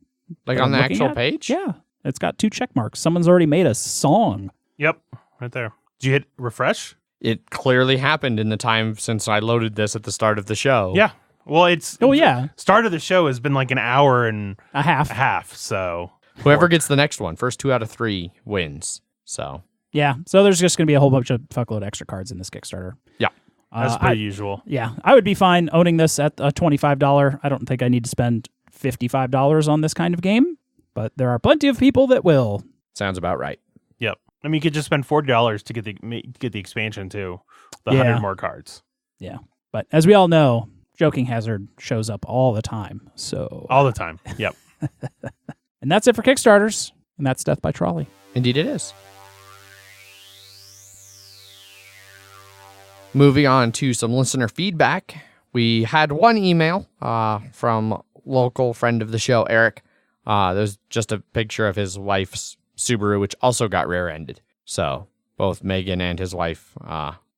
Like on the actual page? Yeah. It's got 2 check marks. Someone's already made a song. Yep, right there. Did you hit refresh? It clearly happened in the time since I loaded this at the start of the show. Yeah. Well, it's... Oh, yeah. Start of the show has been like an hour and... A half. So... Whoever gets the next one, first 2 out of 3 wins. So... Yeah, so there's just going to be a whole bunch of fuckload extra cards in this Kickstarter. Yeah. That's pretty usual. Yeah, I would be fine owning this at a $25. I don't think I need to spend $55 on this kind of game, but there are plenty of people that will. Sounds about right. Yep. I mean, you could just spend $40 to get the expansion too. The 100 more cards. Yeah. But as we all know, Joking Hazard shows up all the time. So all the time. Yep. And that's it for Kickstarters. And that's Death by Trolley. Indeed it is. Moving on to some listener feedback. We had one email from local friend of the show, Eric. There's just a picture of his wife's Subaru, which also got rear-ended. So both Megan and his wife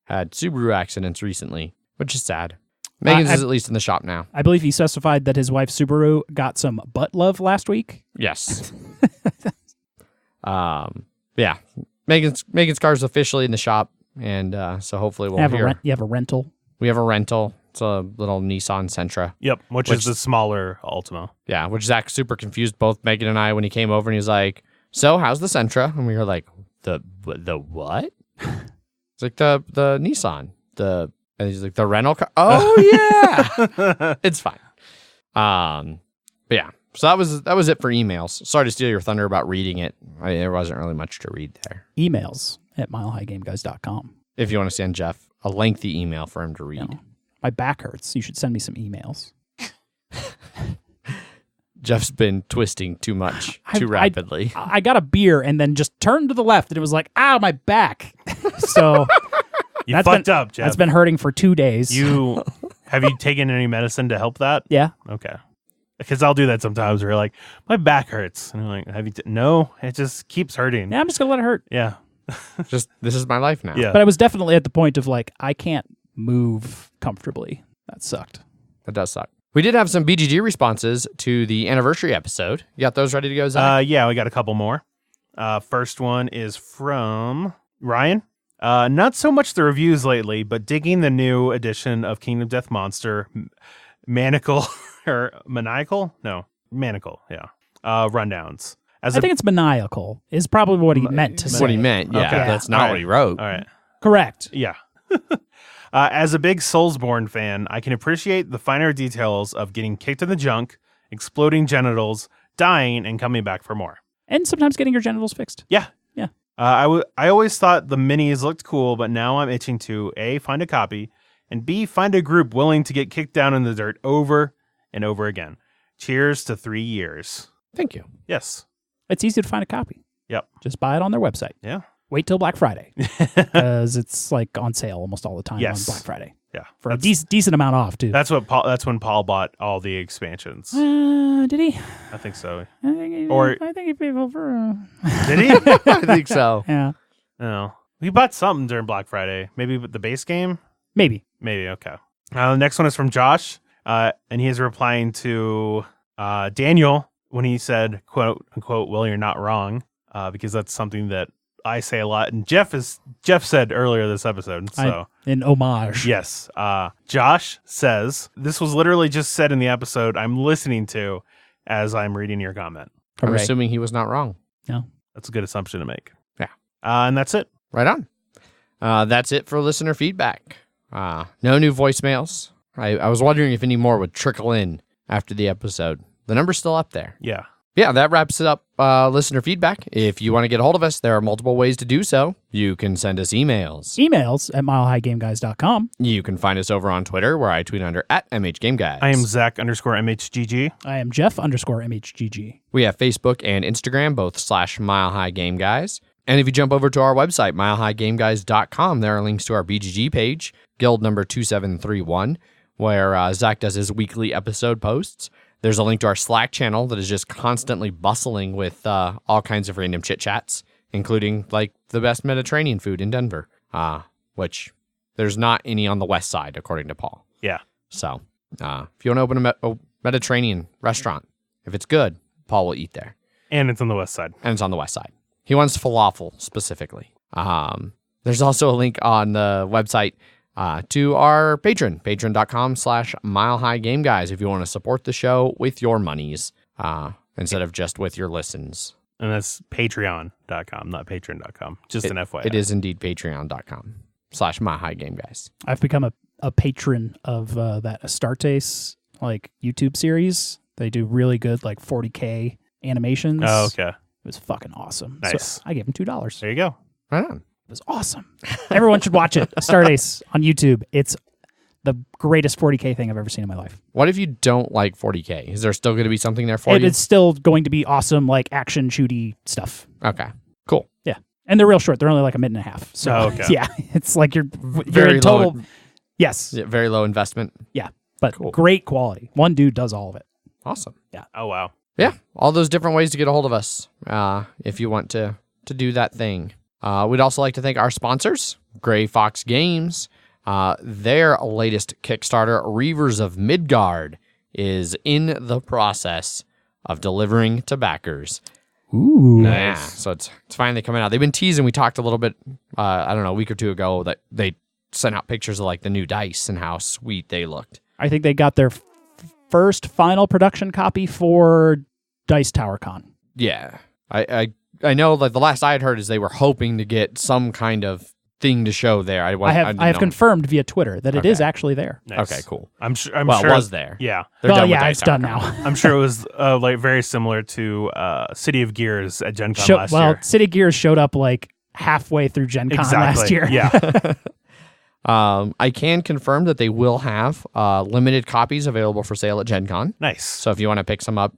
had Subaru accidents recently, which is sad. Megan's is at least in the shop now. I believe he specified that his wife's Subaru got some butt love last week. Yes. Yeah. Megan's car is officially in the shop, and so hopefully we'll hear. You have a rental? We have a rental. It's a little Nissan Sentra. Yep, which is the smaller Altima. Yeah, which Zach super confused both Megan and I when he came over, and he was like, "So, how's the Sentra?" And we were like, "The what?" It's like the Nissan. And he's like, "The rental car." Oh yeah, it's fine. But yeah, so that was it for emails. Sorry to steal your thunder about reading it. There wasn't really much to read there. Emails at milehighgameguys.com. If you want to send Jeff a lengthy email for him to read. No, my back hurts. You should send me some emails. Jeff's been twisting too much, too rapidly. I got a beer and then just turned to the left, and it was like, ow, my back. So you fucked up, Jeff. That's been hurting for 2 days. Have you taken any medicine to help that? Yeah. Okay. Because I'll do that sometimes where you're like, my back hurts. And I'm like, no, it just keeps hurting. Yeah, I'm just going to let it hurt. Yeah. Just, this is my life now. Yeah. But I was definitely at the point of like, I can't move comfortably. That sucked. That does suck. We did have some BGG responses to the anniversary episode. You got those ready to go, Zach? Yeah, we got a couple more. First one is from Ryan. Not so much the reviews lately, but digging the new edition of Kingdom Death Monster, Maniacal, yeah. Rundowns. I think it's maniacal is probably what he meant to say. What he meant, yeah. Okay. That's not what he wrote. All right. Correct. Yeah. As a big Soulsborne fan, I can appreciate the finer details of getting kicked in the junk, exploding genitals, dying, and coming back for more. And sometimes getting your genitals fixed. Yeah. Yeah. I always thought the minis looked cool, but now I'm itching to A, find a copy, and B, find a group willing to get kicked down in the dirt over and over again. Cheers to 3 years. Thank you. Yes. It's easy to find a copy. Yep. Just buy it on their website. Yeah. Wait till Black Friday because it's like on sale almost all the time on Black Friday. Yeah. For a decent amount off, too. That's when Paul bought all the expansions. Did he? I think so. I think he paid over. Did he? I think so. Yeah. No. He bought something during Black Friday. Maybe the base game? Maybe. Okay. The next one is from Josh, and he is replying to Daniel when he said, quote unquote, "Well, you're not wrong," because that's something that I say a lot, and Jeff said earlier this episode. So in homage. Yes. Josh says, "This was literally just said in the episode I'm listening to as I'm reading your comment." I'm assuming he was not wrong. No. That's a good assumption to make. Yeah. And that's it. Right on. That's it for listener feedback. No new voicemails. I was wondering if any more would trickle in after the episode. The number's still up there. Yeah. Yeah, that wraps up listener feedback. If you want to get a hold of us, there are multiple ways to do so. You can send us emails. Emails at milehighgameguys.com. You can find us over on Twitter, where I tweet under @MHGameGuys. I am Zach_MHGG. I am Jeff_MHGG. We have Facebook and Instagram, both /MileHighGameGuys. And if you jump over to our website, milehighgameguys.com, there are links to our BGG page, guild number 2731, where Zach does his weekly episode posts. There's a link to our Slack channel that is just constantly bustling with all kinds of random chit-chats, including like the best Mediterranean food in Denver, which there's not any on the west side, according to Paul. Yeah. So if you want to open a Mediterranean restaurant, if it's good, Paul will eat there. And it's on the west side. And it's on the west side. He wants falafel specifically. There's also a link on the website to our patreon.com/milehighgameguys if you want to support the show with your monies instead of just with your listens. And that's patreon.com, not patreon.com. Just an FYI. It is indeed patreon.com/milehighgameguys. I've become a patron of that Astartes like YouTube series. They do really good like 40K animations. Oh, okay. It was fucking awesome. Nice. So I gave him $2. There you go. Right on. It was awesome. Everyone should watch it. Astartes on YouTube. It's the greatest 40K thing I've ever seen in my life. What if you don't like 40K? Is there still going to be something there for you? It's still going to be awesome, like action shooty stuff. Okay, cool. Yeah, and they're real short. They're only like a minute and a half. So okay. Yeah, it's like you're Very in total. low. Yes. Yeah, very low investment. Yeah, but Cool. great quality. One dude does all of it. Awesome. Yeah. Oh, wow. Yeah, all those different ways to get a hold of us if you want to do that thing. We'd also like to thank our sponsors, Gray Fox Games. Their latest Kickstarter, Reavers of Midgard, is in the process of delivering to backers. Ooh. Yeah, so it's finally coming out. They've been teasing. We talked a little bit, a week or two ago, that they sent out pictures of like the new dice and how sweet they looked. I think they got their first final production copy for Dice Tower Con. Yeah, I know that the last I had heard is they were hoping to get some kind of thing to show there. I have confirmed via Twitter that it is actually there. Nice. Okay, cool. I'm sure it was there. Yeah. It's done now. I'm sure it was like very similar to City of Gears at Gen Con last year. City of Gears showed up like halfway through Gen Con last year. Yeah. I can confirm that they will have limited copies available for sale at Gen Con. Nice. So if you want to pick some up,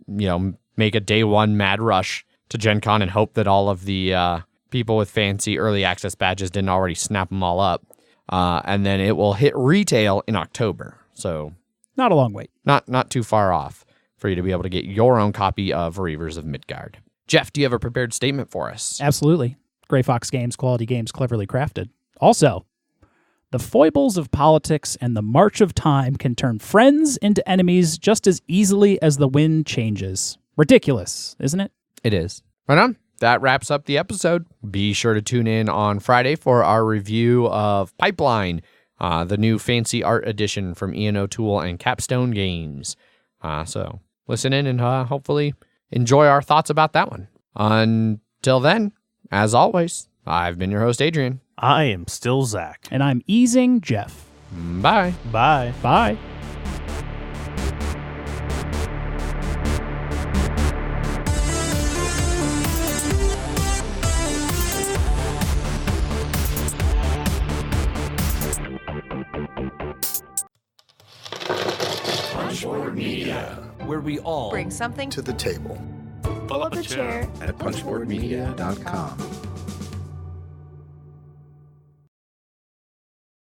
make a day one mad rush to Gen Con and hope that all of the people with fancy early access badges didn't already snap them all up. And then it will hit retail in October. So not a long wait. Not too far off for you to be able to get your own copy of Reavers of Midgard. Jeff, do you have a prepared statement for us? Absolutely. Gray Fox Games, quality games cleverly crafted. Also, the foibles of politics and the march of time can turn friends into enemies just as easily as the wind changes. Ridiculous, isn't it? It is. Right on. That wraps up the episode. Be sure to tune in on Friday for our review of Pipeline, the new fancy art edition from Ian O'Toole and Capstone Games. So listen in and hopefully enjoy our thoughts about that one. Until then, as always, I've been your host, Adrian. I am still Zach. And I'm easing Jeff. Bye. Bye. Bye. Punchboard Media, where we all bring something to the table. Pull up a chair at punchboardmedia.com.